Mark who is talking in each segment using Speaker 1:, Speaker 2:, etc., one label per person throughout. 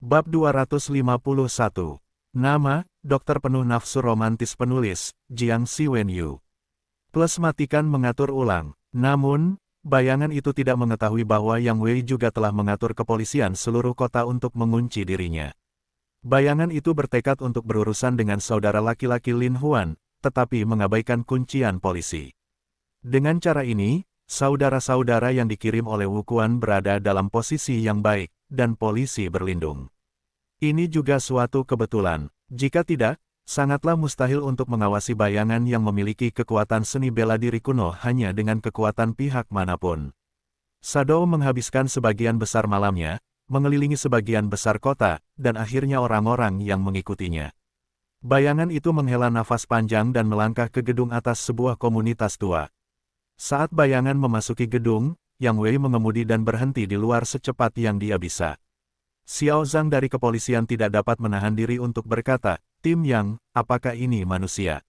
Speaker 1: Bab 251. Nama, dokter penuh nafsu romantis penulis, Jiang Siwenyu. Plus matikan mengatur ulang. Namun, bayangan itu tidak mengetahui bahwa Yang Wei juga telah mengatur kepolisian seluruh kota untuk mengunci dirinya. Bayangan itu bertekad untuk berurusan dengan saudara laki-laki Lin Huan, tetapi mengabaikan kuncian polisi. Dengan cara ini, saudara-saudara yang dikirim oleh Wu Quan berada dalam posisi yang baik, dan polisi berlindung. Ini juga suatu kebetulan. Jika tidak, sangatlah mustahil untuk mengawasi bayangan yang memiliki kekuatan seni bela diri kuno hanya dengan kekuatan pihak manapun. Shadow menghabiskan sebagian besar malamnya, mengelilingi sebagian besar kota, dan akhirnya orang-orang yang mengikutinya. Bayangan itu menghela nafas panjang dan melangkah ke gedung atas sebuah komunitas tua. Saat bayangan memasuki gedung, Yang Wei mengemudi dan berhenti di luar secepat yang dia bisa. Xiao Zhang dari kepolisian tidak dapat menahan diri untuk berkata, "Tim Yang, apakah ini manusia?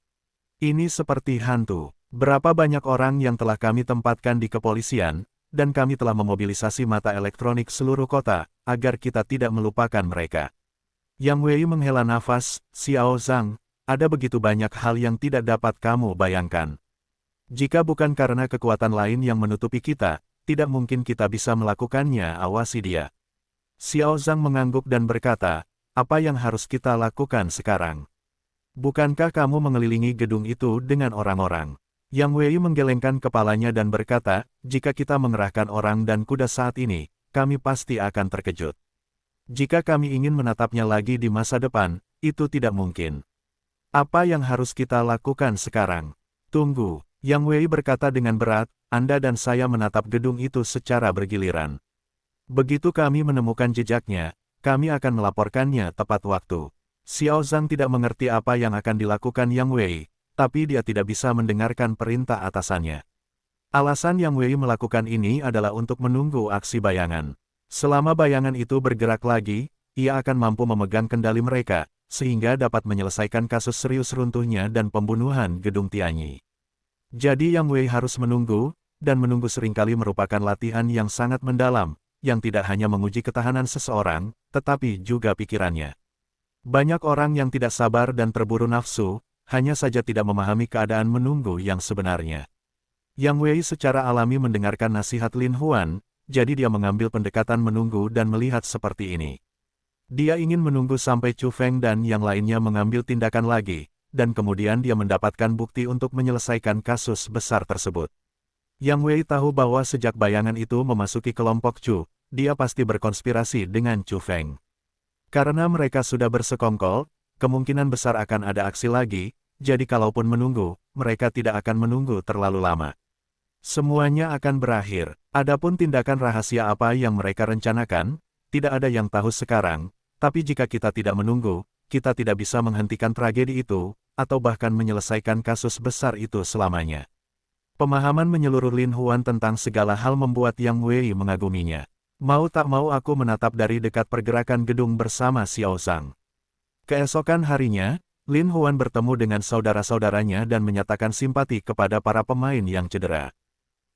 Speaker 1: Ini seperti hantu. Berapa banyak orang yang telah kami tempatkan di kepolisian, dan kami telah memobilisasi mata elektronik seluruh kota, agar kita tidak melupakan mereka." Yang Wei menghela nafas, "Xiao Zhang, ada begitu banyak hal yang tidak dapat kamu bayangkan. Jika bukan karena kekuatan lain yang menutupi kita, tidak mungkin kita bisa melakukannya, awasi dia." Xiao Zhang mengangguk dan berkata, "Apa yang harus kita lakukan sekarang? Bukankah kamu mengelilingi gedung itu dengan orang-orang?" Yang Wei menggelengkan kepalanya dan berkata, "Jika kita mengerahkan orang dan kuda saat ini, kami pasti akan terkejut. Jika kami ingin menatapnya lagi di masa depan, itu tidak mungkin. Apa yang harus kita lakukan sekarang?" "Tunggu," Yang Wei berkata dengan berat, "Anda dan saya menatap gedung itu secara bergiliran. Begitu kami menemukan jejaknya, kami akan melaporkannya tepat waktu." Xiao Zhang tidak mengerti apa yang akan dilakukan Yang Wei, tapi dia tidak bisa mendengarkan perintah atasannya. Alasan Yang Wei melakukan ini adalah untuk menunggu aksi bayangan. Selama bayangan itu bergerak lagi, ia akan mampu memegang kendali mereka, sehingga dapat menyelesaikan kasus serius runtuhnya dan pembunuhan gedung Tianyi. Jadi Yang Wei harus menunggu, dan menunggu seringkali merupakan latihan yang sangat mendalam, yang tidak hanya menguji ketahanan seseorang, tetapi juga pikirannya. Banyak orang yang tidak sabar dan terburu nafsu, hanya saja tidak memahami keadaan menunggu yang sebenarnya. Yang Wei secara alami mendengarkan nasihat Lin Huan, jadi dia mengambil pendekatan menunggu dan melihat seperti ini. Dia ingin menunggu sampai Chu Feng dan yang lainnya mengambil tindakan lagi, dan kemudian dia mendapatkan bukti untuk menyelesaikan kasus besar tersebut. Yang Wei tahu bahwa sejak bayangan itu memasuki kelompok Chu, dia pasti berkonspirasi dengan Chu Feng. Karena mereka sudah bersekongkol, kemungkinan besar akan ada aksi lagi, jadi kalaupun menunggu, mereka tidak akan menunggu terlalu lama. Semuanya akan berakhir. Adapun tindakan rahasia apa yang mereka rencanakan, tidak ada yang tahu sekarang, tapi jika kita tidak menunggu, kita tidak bisa menghentikan tragedi itu, atau bahkan menyelesaikan kasus besar itu selamanya. Pemahaman menyeluruh Lin Huan tentang segala hal membuat Yang Wei mengaguminya. Mau tak mau aku menatap dari dekat pergerakan gedung bersama Xiao Zhang. Keesokan harinya, Lin Huan bertemu dengan saudara-saudaranya dan menyatakan simpati kepada para pemain yang cedera.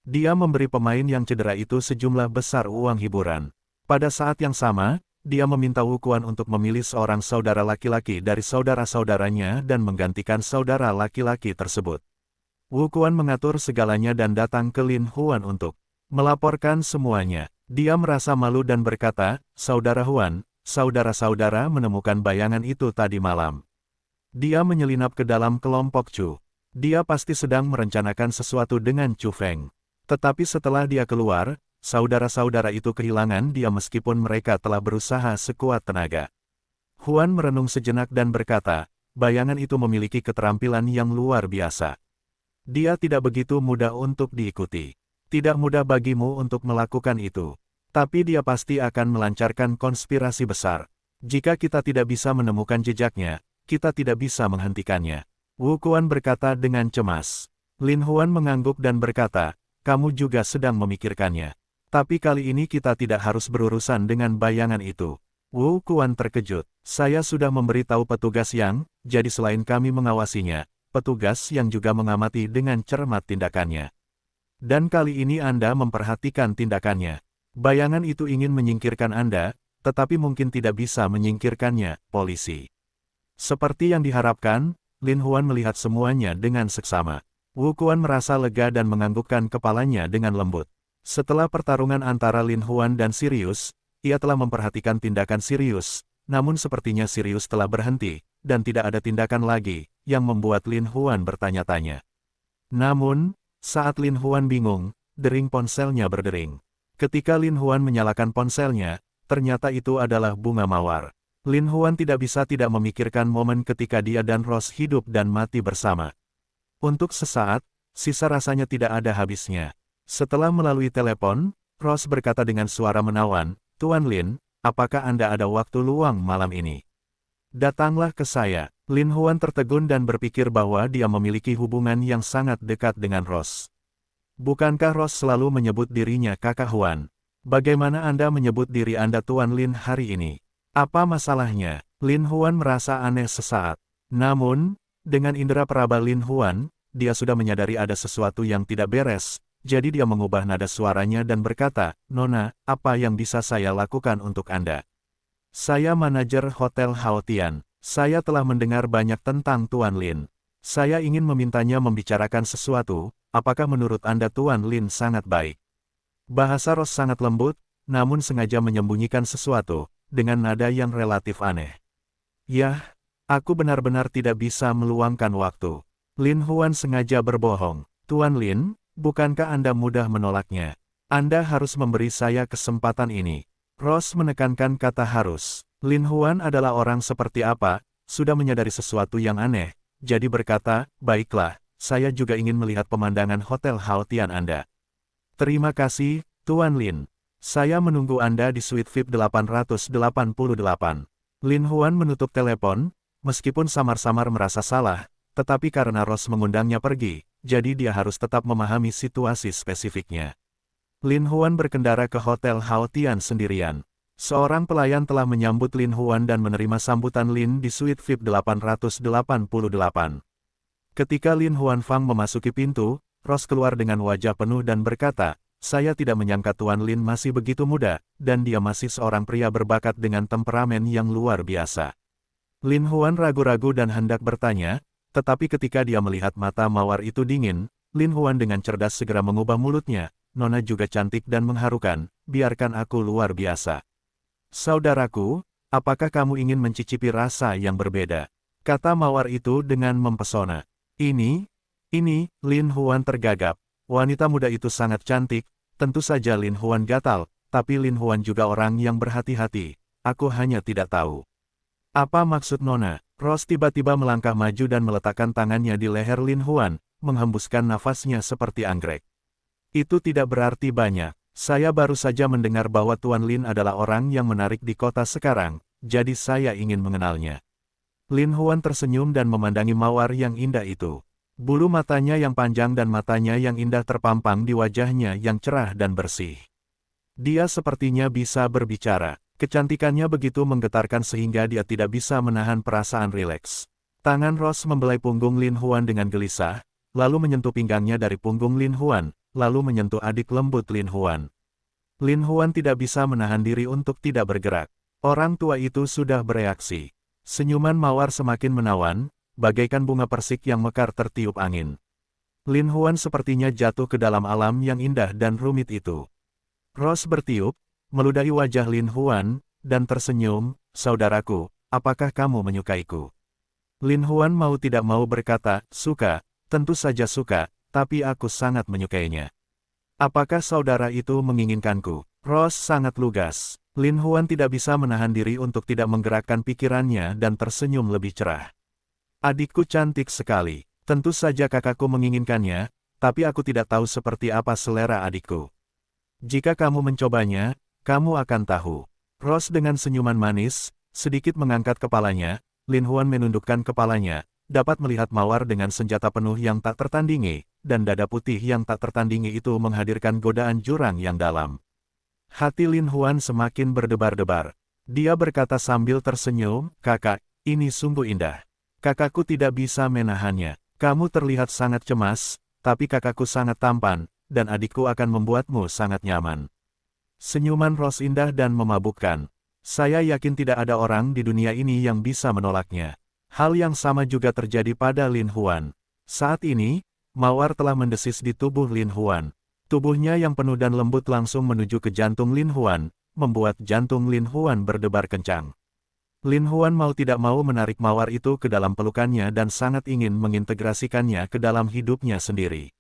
Speaker 1: Dia memberi pemain yang cedera itu sejumlah besar uang hiburan. Pada saat yang sama, dia meminta Wu Quan untuk memilih seorang saudara laki-laki dari saudara-saudaranya dan menggantikan saudara laki-laki tersebut. Wu Quan mengatur segalanya dan datang ke Lin Huan untuk melaporkan semuanya. Dia merasa malu dan berkata, "Saudara Huan, saudara-saudara menemukan bayangan itu tadi malam." Dia menyelinap ke dalam kelompok Chu. Dia pasti sedang merencanakan sesuatu dengan Chu Feng. Tetapi setelah dia keluar, saudara-saudara itu kehilangan dia meskipun mereka telah berusaha sekuat tenaga. Huan merenung sejenak dan berkata, "Bayangan itu memiliki keterampilan yang luar biasa. Dia tidak begitu mudah untuk diikuti. Tidak mudah bagimu untuk melakukan itu. Tapi dia pasti akan melancarkan konspirasi besar. Jika kita tidak bisa menemukan jejaknya, kita tidak bisa menghentikannya." Wu Quan berkata dengan cemas. Lin Huan mengangguk dan berkata, "Kamu juga sedang memikirkannya. Tapi kali ini kita tidak harus berurusan dengan bayangan itu." Wu Quan terkejut. "Saya sudah memberitahu petugas Yang, jadi selain kami mengawasinya, petugas yang juga mengamati dengan cermat tindakannya. Dan kali ini Anda memperhatikan tindakannya. Bayangan itu ingin menyingkirkan Anda, tetapi mungkin tidak bisa menyingkirkannya, polisi. Seperti yang diharapkan, Lin Huan melihat semuanya dengan seksama. Wu Quan merasa lega dan menganggukkan kepalanya dengan lembut. Setelah pertarungan antara Lin Huan dan Sirius, ia telah memperhatikan tindakan Sirius, namun sepertinya Sirius telah berhenti, dan tidak ada tindakan lagi, yang membuat Lin Huan bertanya-tanya. Namun, saat Lin Huan bingung, dering ponselnya berdering. Ketika Lin Huan menyalakan ponselnya, ternyata itu adalah bunga mawar. Lin Huan tidak bisa tidak memikirkan momen ketika dia dan Rose hidup dan mati bersama. Untuk sesaat, sisa rasanya tidak ada habisnya. Setelah melalui telepon, Rose berkata dengan suara menawan, "Tuan Lin, apakah Anda ada waktu luang malam ini? Datanglah ke saya." Lin Huan tertegun dan berpikir bahwa dia memiliki hubungan yang sangat dekat dengan Rose. Bukankah Rose selalu menyebut dirinya Kakak Huan? Bagaimana Anda menyebut diri Anda Tuan Lin hari ini? Apa masalahnya? Lin Huan merasa aneh sesaat. Namun, dengan indera peraba Lin Huan, dia sudah menyadari ada sesuatu yang tidak beres, jadi dia mengubah nada suaranya dan berkata, "Nona, apa yang bisa saya lakukan untuk Anda? Saya manajer Hotel Haotian. Saya telah mendengar banyak tentang Tuan Lin. Saya ingin memintanya membicarakan sesuatu, apakah menurut Anda Tuan Lin sangat baik?" Bahasa Rose sangat lembut, namun sengaja menyembunyikan sesuatu, dengan nada yang relatif aneh. "Yah, aku benar-benar tidak bisa meluangkan waktu." Lin Huan sengaja berbohong. "Tuan Lin, bukankah Anda mudah menolaknya? Anda harus memberi saya kesempatan ini." Rose menekankan kata harus. Lin Huan adalah orang seperti apa, sudah menyadari sesuatu yang aneh, jadi berkata, "Baiklah, saya juga ingin melihat pemandangan Hotel Haotian Anda." "Terima kasih, Tuan Lin. Saya menunggu Anda di suite VIP 888. Lin Huan menutup telepon, meskipun samar-samar merasa salah, tetapi karena Rose mengundangnya pergi, jadi dia harus tetap memahami situasi spesifiknya. Lin Huan berkendara ke Hotel Haotian sendirian. Seorang pelayan telah menyambut Lin Huan dan menerima sambutan Lin di suite VIP 888. Ketika Lin Huan Fang memasuki pintu, Rose keluar dengan wajah penuh dan berkata, "Saya tidak menyangka Tuan Lin masih begitu muda, dan dia masih seorang pria berbakat dengan temperamen yang luar biasa." Lin Huan ragu-ragu dan hendak bertanya, tetapi ketika dia melihat mata mawar itu dingin, Lin Huan dengan cerdas segera mengubah mulutnya, "Nona juga cantik dan mengharukan, biarkan aku luar biasa." "Saudaraku, apakah kamu ingin mencicipi rasa yang berbeda?" kata mawar itu dengan mempesona. Ini, Lin Huan tergagap. Wanita muda itu sangat cantik, tentu saja Lin Huan gatal, tapi Lin Huan juga orang yang berhati-hati. "Aku hanya tidak tahu." "Apa maksud Nona?" Rose tiba-tiba melangkah maju dan meletakkan tangannya di leher Lin Huan, menghembuskan nafasnya seperti anggrek. "Itu tidak berarti banyak. Saya baru saja mendengar bahwa Tuan Lin adalah orang yang menarik di kota sekarang, jadi saya ingin mengenalnya." Lin Huan tersenyum dan memandangi mawar yang indah itu. Bulu matanya yang panjang dan matanya yang indah terpampang di wajahnya yang cerah dan bersih. Dia sepertinya bisa berbicara. Kecantikannya begitu menggetarkan sehingga dia tidak bisa menahan perasaan rileks. Tangan Rose membelai punggung Lin Huan dengan gelisah, lalu menyentuh pinggangnya dari punggung Lin Huan, lalu menyentuh adik lembut Lin Huan. Lin Huan tidak bisa menahan diri untuk tidak bergerak. Orang tua itu sudah bereaksi. Senyuman mawar semakin menawan, bagaikan bunga persik yang mekar tertiup angin. Lin Huan sepertinya jatuh ke dalam alam yang indah dan rumit itu. Rose bertiup, meludahi wajah Lin Huan, dan tersenyum, "Saudaraku, apakah kamu menyukaiku?" Lin Huan mau tidak mau berkata, "Suka, tentu saja suka, tapi aku sangat menyukainya." "Apakah saudara itu menginginkanku?" Rose sangat lugas. Lin Huan tidak bisa menahan diri untuk tidak menggerakkan pikirannya dan tersenyum lebih cerah. "Adikku cantik sekali. Tentu saja kakakku menginginkannya, tapi aku tidak tahu seperti apa selera adikku. Jika kamu mencobanya, kamu akan tahu." Rose dengan senyuman manis, sedikit mengangkat kepalanya. Lin Huan menundukkan kepalanya, dapat melihat mawar dengan senjata penuh yang tak tertandingi, dan dada putih yang tak tertandingi itu menghadirkan godaan jurang yang dalam. Hati Lin Huan semakin berdebar-debar. Dia berkata sambil tersenyum, "Kakak, ini sungguh indah. Kakakku tidak bisa menahannya. Kamu terlihat sangat cemas, tapi kakakku sangat tampan, dan adikku akan membuatmu sangat nyaman." Senyuman Rose indah dan memabukkan. Saya yakin tidak ada orang di dunia ini yang bisa menolaknya. Hal yang sama juga terjadi pada Lin Huan. Saat ini, mawar telah mendesis di tubuh Lin Huan. Tubuhnya yang penuh dan lembut langsung menuju ke jantung Lin Huan, membuat jantung Lin Huan berdebar kencang. Lin Huan mau tidak mau menarik mawar itu ke dalam pelukannya dan sangat ingin mengintegrasikannya ke dalam hidupnya sendiri.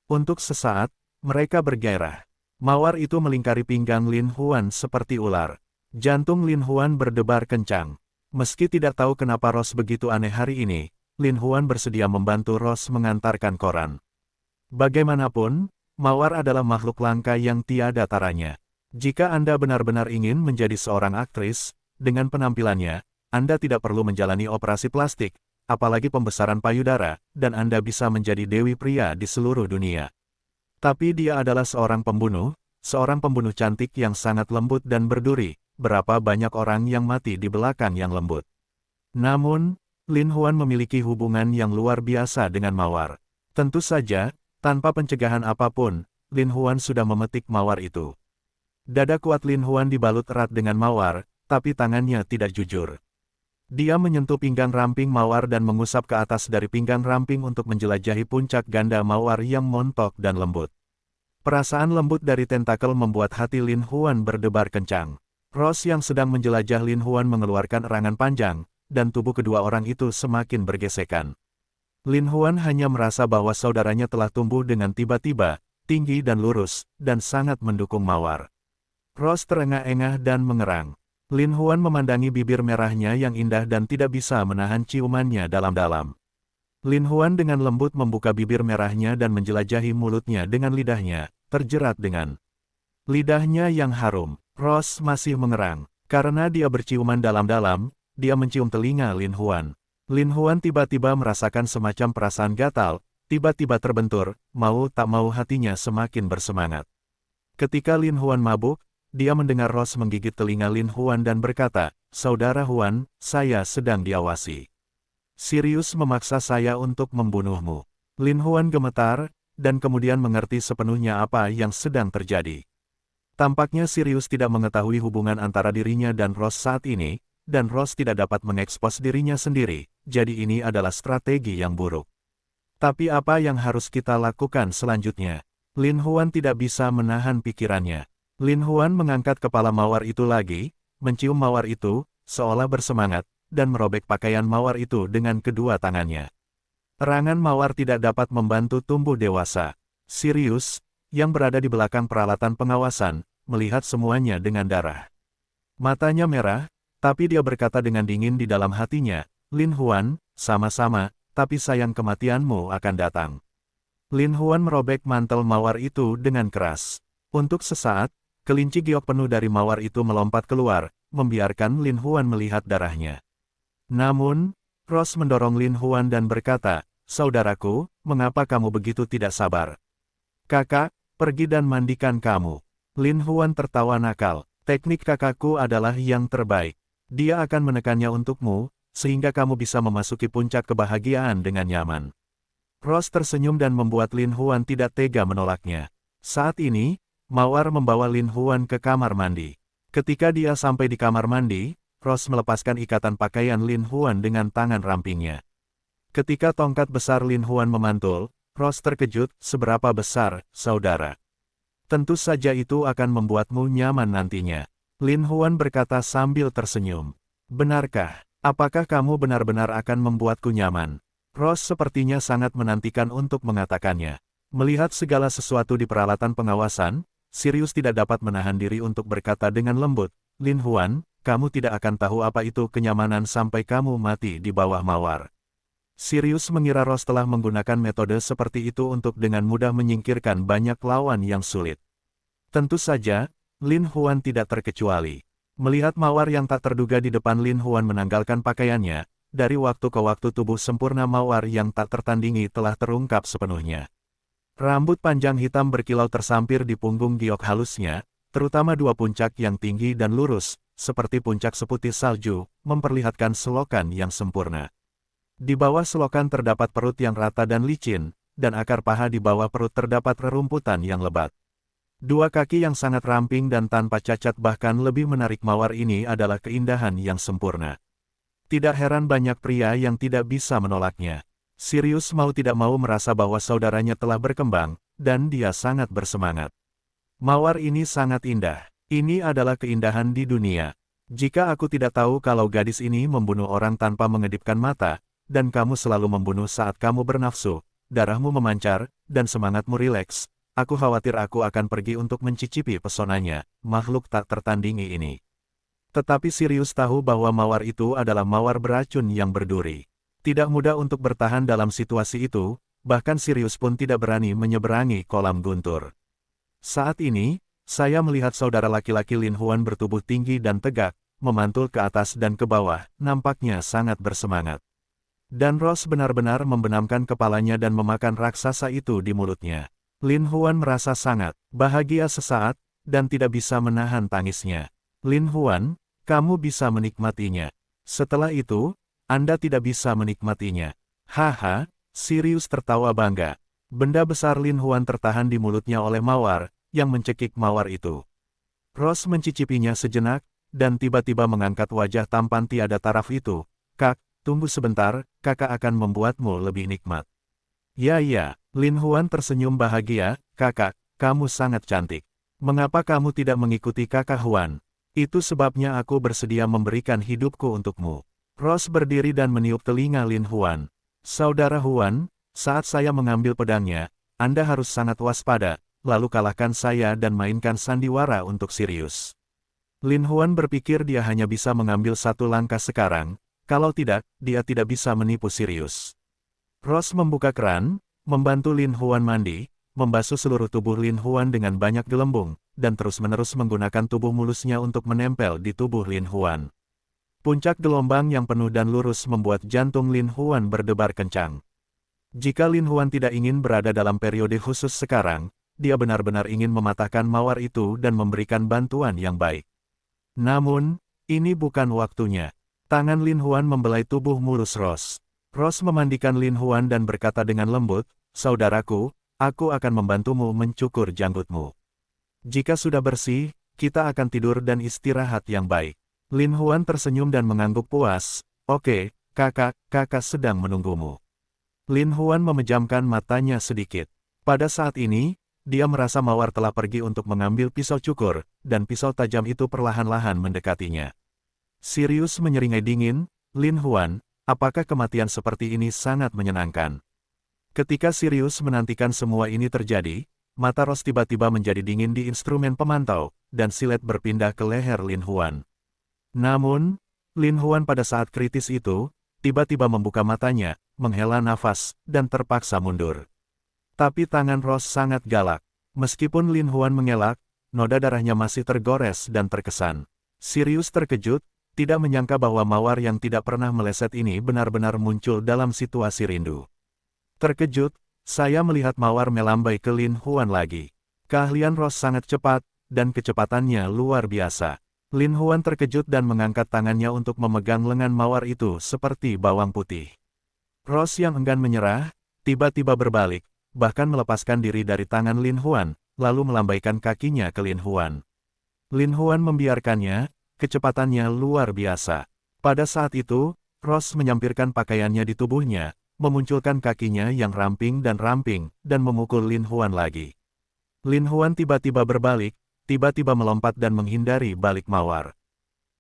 Speaker 1: Untuk sesaat, mereka bergairah. Mawar itu melingkari pinggang Lin Huan seperti ular. Jantung Lin Huan berdebar kencang. Meski tidak tahu kenapa Rose begitu aneh hari ini, Lin Huan bersedia membantu Rose mengantarkan koran. Bagaimanapun, mawar adalah makhluk langka yang tiada taranya. Jika Anda benar-benar ingin menjadi seorang aktris, dengan penampilannya, Anda tidak perlu menjalani operasi plastik, apalagi pembesaran payudara, dan Anda bisa menjadi dewi pria di seluruh dunia. Tapi dia adalah seorang pembunuh cantik yang sangat lembut dan berduri. Berapa banyak orang yang mati di belakang yang lembut. Namun, Lin Huan memiliki hubungan yang luar biasa dengan mawar. Tentu saja, tanpa pencegahan apapun, Lin Huan sudah memetik mawar itu. Dada kuat Lin Huan dibalut erat dengan mawar, tapi tangannya tidak jujur. Dia menyentuh pinggang ramping mawar dan mengusap ke atas dari pinggang ramping untuk menjelajahi puncak ganda mawar yang montok dan lembut. Perasaan lembut dari tentakel membuat hati Lin Huan berdebar kencang. Rose yang sedang menjelajah Lin Huan mengeluarkan erangan panjang, dan tubuh kedua orang itu semakin bergesekan. Lin Huan hanya merasa bahwa saudaranya telah tumbuh dengan tiba-tiba, tinggi dan lurus, dan sangat mendukung mawar. Rose terengah-engah dan mengerang. Lin Huan memandangi bibir merahnya yang indah dan tidak bisa menahan ciumannya dalam-dalam. Lin Huan dengan lembut membuka bibir merahnya dan menjelajahi mulutnya dengan lidahnya, terjerat dengan lidahnya yang harum. Rose masih mengerang. Karena dia berciuman dalam-dalam, dia mencium telinga Lin Huan. Lin Huan tiba-tiba merasakan semacam perasaan gatal, tiba-tiba terbentur, mau tak mau hatinya semakin bersemangat. Ketika Lin Huan mabuk, dia mendengar Rose menggigit telinga Lin Huan dan berkata, "Saudara Huan, saya sedang diawasi. Sirius memaksa saya untuk membunuhmu." Lin Huan gemetar, dan kemudian mengerti sepenuhnya apa yang sedang terjadi. Tampaknya Sirius tidak mengetahui hubungan antara dirinya dan Rose saat ini, dan Rose tidak dapat mengekspos dirinya sendiri, jadi ini adalah strategi yang buruk. Tapi apa yang harus kita lakukan selanjutnya? Lin Huan tidak bisa menahan pikirannya. Lin Huan mengangkat kepala mawar itu lagi, mencium mawar itu, seolah bersemangat, dan merobek pakaian mawar itu dengan kedua tangannya. Erangan mawar tidak dapat membantu tumbuh dewasa. Sirius, yang berada di belakang peralatan pengawasan, melihat semuanya dengan darah. Matanya merah, tapi dia berkata dengan dingin di dalam hatinya, "Lin Huan, sama-sama, tapi sayang kematianmu akan datang." Lin Huan merobek mantel mawar itu dengan keras. Untuk sesaat, kelinci giok penuh dari mawar itu melompat keluar, membiarkan Lin Huan melihat darahnya. Namun, Rose mendorong Lin Huan dan berkata, "Saudaraku, mengapa kamu begitu tidak sabar? Kakak, pergi dan mandikan kamu." Lin Huan tertawa nakal. "Teknik kakakku adalah yang terbaik. Dia akan menekannya untukmu, sehingga kamu bisa memasuki puncak kebahagiaan dengan nyaman." Rose tersenyum dan membuat Lin Huan tidak tega menolaknya. Saat ini, mawar membawa Lin Huan ke kamar mandi. Ketika dia sampai di kamar mandi, Rose melepaskan ikatan pakaian Lin Huan dengan tangan rampingnya. Ketika tongkat besar Lin Huan memantul, Rose terkejut, "Seberapa besar, saudara?" "Tentu saja itu akan membuatmu nyaman nantinya," Lin Huan berkata sambil tersenyum. "Benarkah? Apakah kamu benar-benar akan membuatku nyaman?" Rose sepertinya sangat menantikan untuk mengatakannya. Melihat segala sesuatu di peralatan pengawasan, Sirius tidak dapat menahan diri untuk berkata dengan lembut, "Lin Huan, kamu tidak akan tahu apa itu kenyamanan sampai kamu mati di bawah mawar." Sirius mengira Rose telah menggunakan metode seperti itu untuk dengan mudah menyingkirkan banyak lawan yang sulit. Tentu saja, Lin Huan tidak terkecuali. Melihat mawar yang tak terduga di depan Lin Huan menanggalkan pakaiannya, dari waktu ke waktu tubuh sempurna mawar yang tak tertandingi telah terungkap sepenuhnya. Rambut panjang hitam berkilau tersampir di punggung giok halusnya, terutama dua puncak yang tinggi dan lurus, seperti puncak seputih salju, memperlihatkan selokan yang sempurna. Di bawah selokan terdapat perut yang rata dan licin, dan akar paha di bawah perut terdapat rerumputan yang lebat. Dua kaki yang sangat ramping dan tanpa cacat bahkan lebih menarik mawar ini adalah keindahan yang sempurna. Tidak heran banyak pria yang tidak bisa menolaknya. Sirius mau tidak mau merasa bahwa saudaranya telah berkembang, dan dia sangat bersemangat. Mawar ini sangat indah. Ini adalah keindahan di dunia. Jika aku tidak tahu kalau gadis ini membunuh orang tanpa mengedipkan mata, dan kamu selalu membunuh saat kamu bernafsu, darahmu memancar, dan semangatmu rileks, aku khawatir aku akan pergi untuk mencicipi pesonanya, makhluk tak tertandingi ini. Tetapi Sirius tahu bahwa mawar itu adalah mawar beracun yang berduri. Tidak mudah untuk bertahan dalam situasi itu, bahkan Sirius pun tidak berani menyeberangi kolam guntur. Saat ini, saya melihat saudara laki-laki Lin Huan bertubuh tinggi dan tegak, memantul ke atas dan ke bawah, nampaknya sangat bersemangat. Dan Ross benar-benar membenamkan kepalanya dan memakan raksasa itu di mulutnya. Lin Huan merasa sangat bahagia sesaat, dan tidak bisa menahan tangisnya. Lin Huan, kamu bisa menikmatinya. Setelah itu, Anda tidak bisa menikmatinya. Haha, Sirius tertawa bangga. Benda besar Lin Huan tertahan di mulutnya oleh mawar, yang mencekik mawar itu. Ross mencicipinya sejenak, dan tiba-tiba mengangkat wajah tampan tiada taraf itu. Kak, tunggu sebentar, kakak akan membuatmu lebih nikmat. Ya, Lin Huan tersenyum bahagia, kakak, kamu sangat cantik. Mengapa kamu tidak mengikuti kakak Huan? Itu sebabnya aku bersedia memberikan hidupku untukmu. Ross berdiri dan meniup telinga Lin Huan. Saudara Huan, saat saya mengambil pedangnya, Anda harus sangat waspada, lalu kalahkan saya dan mainkan sandiwara untuk Sirius. Lin Huan berpikir dia hanya bisa mengambil satu langkah sekarang, kalau tidak, dia tidak bisa menipu Sirius. Ross membuka keran, membantu Lin Huan mandi, membasuh seluruh tubuh Lin Huan dengan banyak gelembung, dan terus-menerus menggunakan tubuh mulusnya untuk menempel di tubuh Lin Huan. Puncak gelombang yang penuh dan lurus membuat jantung Lin Huan berdebar kencang. Jika Lin Huan tidak ingin berada dalam periode khusus sekarang, dia benar-benar ingin mematahkan mawar itu dan memberikan bantuan yang baik. Namun, ini bukan waktunya. Tangan Lin Huan membelai tubuh mulus Ross. Ross memandikan Lin Huan dan berkata dengan lembut, saudaraku, aku akan membantumu mencukur janggutmu. Jika sudah bersih, kita akan tidur dan istirahat yang baik. Lin Huan tersenyum dan mengangguk puas, oke, kakak sedang menunggumu. Lin Huan memejamkan matanya sedikit. Pada saat ini, dia merasa mawar telah pergi untuk mengambil pisau cukur, dan pisau tajam itu perlahan-lahan mendekatinya. Sirius menyeringai dingin, Lin Huan, apakah kematian seperti ini sangat menyenangkan? Ketika Sirius menantikan semua ini terjadi, mata Ross tiba-tiba menjadi dingin di instrumen pemantau, dan silet berpindah ke leher Lin Huan. Namun, Lin Huan pada saat kritis itu, tiba-tiba membuka matanya, menghela nafas, dan terpaksa mundur. Tapi tangan Ross sangat galak. Meskipun Lin Huan mengelak, noda darahnya masih tergores dan terkesan. Sirius terkejut, tidak menyangka bahwa mawar yang tidak pernah meleset ini benar-benar muncul dalam situasi rindu. Terkejut, saya melihat mawar melambai ke Lin Huan lagi. Keahlian Ross sangat cepat, dan kecepatannya luar biasa. Lin Huan terkejut dan mengangkat tangannya untuk memegang lengan mawar itu seperti bawang putih. Ross yang enggan menyerah, tiba-tiba berbalik, bahkan melepaskan diri dari tangan Lin Huan, lalu melambaikan kakinya ke Lin Huan. Lin Huan membiarkannya, kecepatannya luar biasa. Pada saat itu, Ross menyampirkan pakaiannya di tubuhnya, memunculkan kakinya yang ramping, dan memukul Lin Huan lagi. Lin Huan tiba-tiba berbalik, tiba-tiba melompat dan menghindari balik mawar.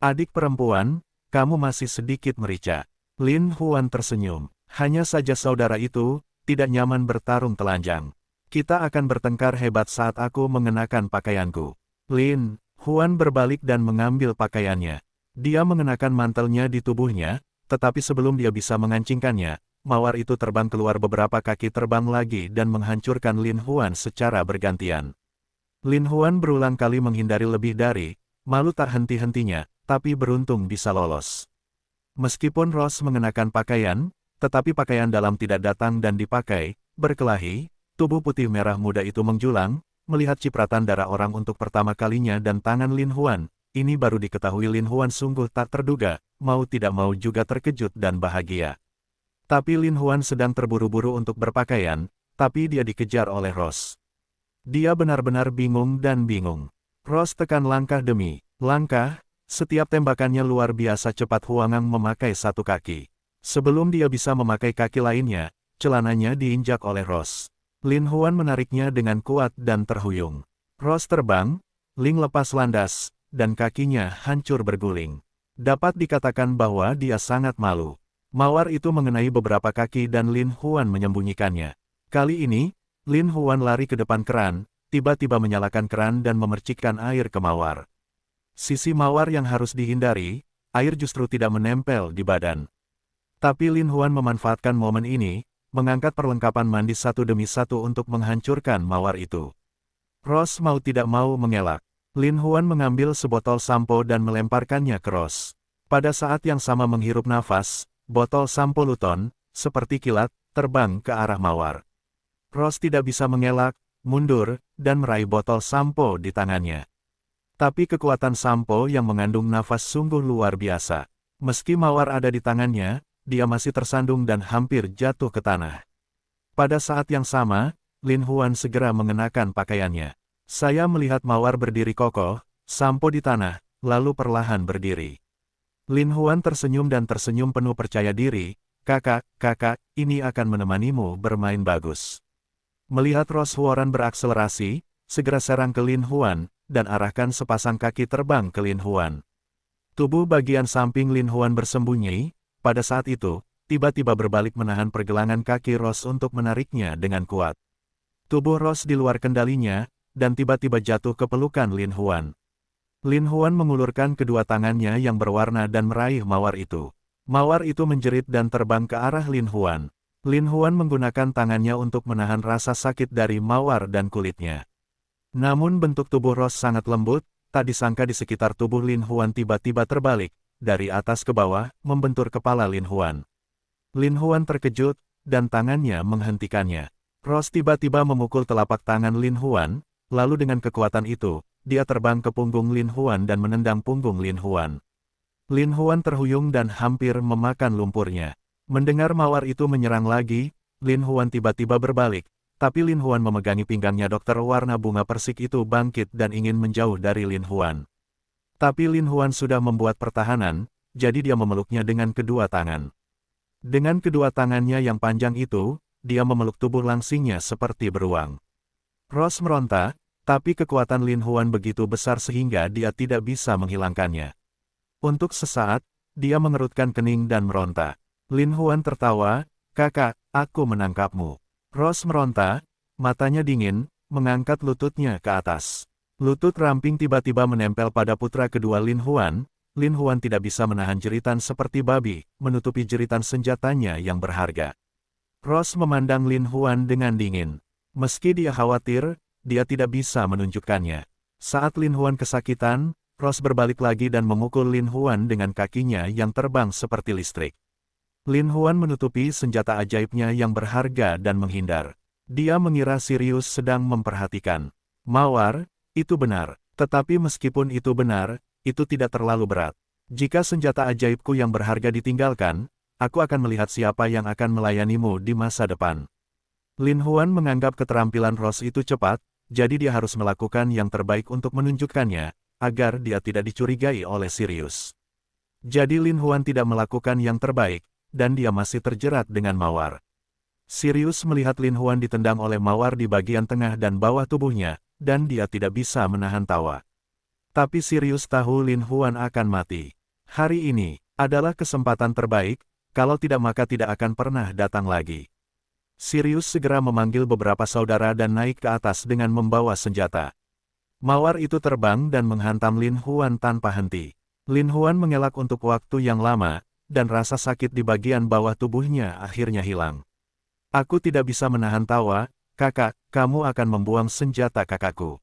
Speaker 1: Adik perempuan, kamu masih sedikit merica. Lin Huan tersenyum. Hanya saja saudara itu, tidak nyaman bertarung telanjang. Kita akan bertengkar hebat saat aku mengenakan pakaianku. Lin Huan berbalik dan mengambil pakaiannya. Dia mengenakan mantelnya di tubuhnya, tetapi sebelum dia bisa mengancingkannya, mawar itu terbang keluar beberapa kaki terbang lagi dan menghancurkan Lin Huan secara bergantian. Lin Huan berulang kali menghindari lebih dari, malu tak henti-hentinya, tapi beruntung bisa lolos. Meskipun Ross mengenakan pakaian, tetapi pakaian dalam tidak datang dan dipakai, berkelahi, tubuh putih merah muda itu menjulang, melihat cipratan darah orang untuk pertama kalinya dan tangan Lin Huan, ini baru diketahui Lin Huan sungguh tak terduga, mau tidak mau juga terkejut dan bahagia. Tapi Lin Huan sedang terburu-buru untuk berpakaian, tapi dia dikejar oleh Ross. Dia benar-benar bingung dan bingung. Ross tekan langkah demi langkah, setiap tembakannya luar biasa cepat. Huang Ang memakai satu kaki. Sebelum dia bisa memakai kaki lainnya, celananya diinjak oleh Ross. Lin Huan menariknya dengan kuat dan terhuyung. Ross terbang, Ling lepas landas, dan kakinya hancur berguling. Dapat dikatakan bahwa dia sangat malu. Mawar itu mengenai beberapa kaki dan Lin Huan menyembunyikannya. Kali ini, Lin Huan lari ke depan keran, tiba-tiba menyalakan keran dan memercikkan air ke mawar. Sisi mawar yang harus dihindari, air justru tidak menempel di badan. Tapi Lin Huan memanfaatkan momen ini, mengangkat perlengkapan mandi satu demi satu untuk menghancurkan mawar itu. Ross mau tidak mau mengelak. Lin Huan mengambil sebotol sampo dan melemparkannya ke Ross. Pada saat yang sama menghirup nafas, botol sampo Luton, seperti kilat, terbang ke arah mawar. Ross tidak bisa mengelak, mundur, dan meraih botol sampo di tangannya. Tapi kekuatan sampo yang mengandung nafas sungguh luar biasa. Meski mawar ada di tangannya, dia masih tersandung dan hampir jatuh ke tanah. Pada saat yang sama, Lin Huan segera mengenakan pakaiannya. Saya melihat mawar berdiri kokoh, sampo di tanah, lalu perlahan berdiri. Lin Huan tersenyum dan tersenyum penuh percaya diri. Kakak, ini akan menemanimu bermain bagus. Melihat Ross Warren berakselerasi, segera serang ke Lin Huan, dan arahkan sepasang kaki terbang ke Lin Huan. Tubuh bagian samping Lin Huan bersembunyi. Pada saat itu, tiba-tiba berbalik menahan pergelangan kaki Ross untuk menariknya dengan kuat. Tubuh Ross di luar kendalinya, dan tiba-tiba jatuh ke pelukan Lin Huan. Lin Huan mengulurkan kedua tangannya yang berwarna dan meraih mawar itu. Mawar itu menjerit dan terbang ke arah Lin Huan. Lin Huan menggunakan tangannya untuk menahan rasa sakit dari mawar dan kulitnya. Namun bentuk tubuh Ross sangat lembut, tak disangka di sekitar tubuh Lin Huan tiba-tiba terbalik. Dari atas ke bawah, membentur kepala Lin Huan. Lin Huan terkejut, dan tangannya menghentikannya. Ross tiba-tiba memukul telapak tangan Lin Huan, lalu dengan kekuatan itu, dia terbang ke punggung Lin Huan dan menendang punggung Lin Huan. Lin Huan terhuyung dan hampir memakan lumpurnya. Mendengar mawar itu menyerang lagi, Lin Huan tiba-tiba berbalik, tapi Lin Huan memegangi pinggangnya. Dokter warna bunga persik itu bangkit dan ingin menjauh dari Lin Huan. Tapi Lin Huan sudah membuat pertahanan, jadi dia memeluknya dengan kedua tangan. Dengan kedua tangannya yang panjang itu, dia memeluk tubuh langsingnya seperti beruang. Ross meronta, tapi kekuatan Lin Huan begitu besar sehingga dia tidak bisa menghilangkannya. Untuk sesaat, dia mengerutkan kening dan meronta. Lin Huan tertawa, kakak, aku menangkapmu. Ross meronta, matanya dingin, mengangkat lututnya ke atas. Lutut ramping tiba-tiba menempel pada putra kedua Lin Huan. Lin Huan tidak bisa menahan jeritan seperti babi, menutupi jeritan senjatanya yang berharga. Ross memandang Lin Huan dengan dingin. Meski dia khawatir, dia tidak bisa menunjukkannya. Saat Lin Huan kesakitan, Ross berbalik lagi dan memukul Lin Huan dengan kakinya yang terbang seperti listrik. Lin Huan menutupi senjata ajaibnya yang berharga dan menghindar. Dia mengira Sirius sedang memperhatikan. Mawar, itu benar, tetapi meskipun itu benar, itu tidak terlalu berat. Jika senjata ajaibku yang berharga ditinggalkan, aku akan melihat siapa yang akan melayanimu di masa depan. Lin Huan menganggap keterampilan Ross itu cepat, jadi dia harus melakukan yang terbaik untuk menunjukkannya, agar dia tidak dicurigai oleh Sirius. Jadi Lin Huan tidak melakukan yang terbaik, dan dia masih terjerat dengan mawar. Sirius melihat Lin Huan ditendang oleh mawar di bagian tengah dan bawah tubuhnya, dan dia tidak bisa menahan tawa. Tapi Sirius tahu Lin Huan akan mati. Hari ini adalah kesempatan terbaik, kalau tidak maka tidak akan pernah datang lagi. Sirius segera memanggil beberapa saudara dan naik ke atas dengan membawa senjata. Mawar itu terbang dan menghantam Lin Huan tanpa henti. Lin Huan mengelak untuk waktu yang lama, dan rasa sakit di bagian bawah tubuhnya akhirnya hilang. Aku tidak bisa menahan tawa. Kakak, kamu akan membuang senjata kakakku.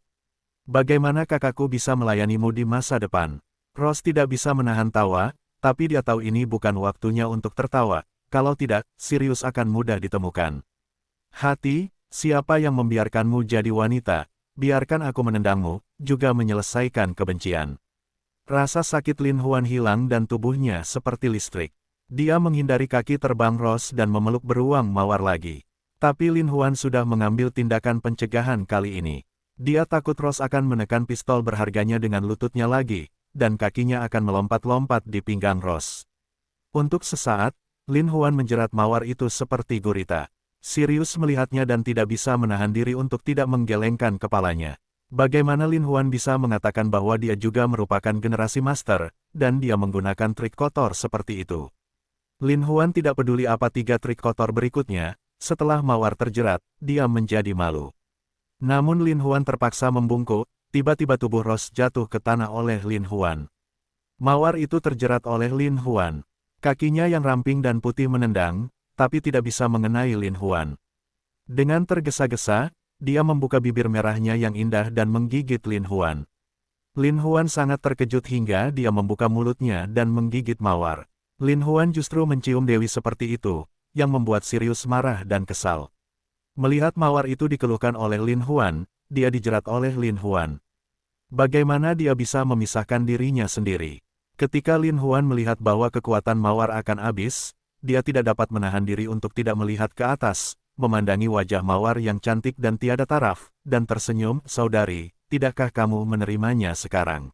Speaker 1: Bagaimana kakakku bisa melayanimu di masa depan? Ross tidak bisa menahan tawa, tapi dia tahu ini bukan waktunya untuk tertawa. Kalau tidak, Sirius akan mudah ditemukan. Hati, siapa yang membiarkanmu jadi wanita? Biarkan aku menendangmu, juga menyelesaikan kebencian. Rasa sakit Lin Huan hilang dan tubuhnya seperti listrik. Dia menghindari kaki terbang Ross dan memeluk beruang mawar lagi. Tapi Lin Huan sudah mengambil tindakan pencegahan kali ini. Dia takut Ross akan menekan pistol berharganya dengan lututnya lagi, dan kakinya akan melompat-lompat di pinggang Ross. Untuk sesaat, Lin Huan menjerat mawar itu seperti gurita. Sirius melihatnya dan tidak bisa menahan diri untuk tidak menggelengkan kepalanya. Bagaimana Lin Huan bisa mengatakan bahwa dia juga merupakan generasi master, dan dia menggunakan trik kotor seperti itu? Lin Huan tidak peduli apa 3 trik kotor berikutnya, setelah mawar terjerat, dia menjadi malu. Namun Lin Huan terpaksa membungkuk, tiba-tiba tubuh Ross jatuh ke tanah oleh Lin Huan. Mawar itu terjerat oleh Lin Huan. Kakinya yang ramping dan putih menendang, tapi tidak bisa mengenai Lin Huan. Dengan tergesa-gesa, dia membuka bibir merahnya yang indah dan menggigit Lin Huan. Lin Huan sangat terkejut hingga dia membuka mulutnya dan menggigit mawar. Lin Huan justru mencium Dewi seperti itu, yang membuat Sirius marah dan kesal. Melihat mawar itu dikeluhkan oleh Lin Huan, dia dijerat oleh Lin Huan. Bagaimana dia bisa memisahkan dirinya sendiri? Ketika Lin Huan melihat bahwa kekuatan mawar akan habis, dia tidak dapat menahan diri untuk tidak melihat ke atas, memandangi wajah mawar yang cantik dan tiada taraf, dan tersenyum, "Saudari, tidakkah kamu menerimanya sekarang?"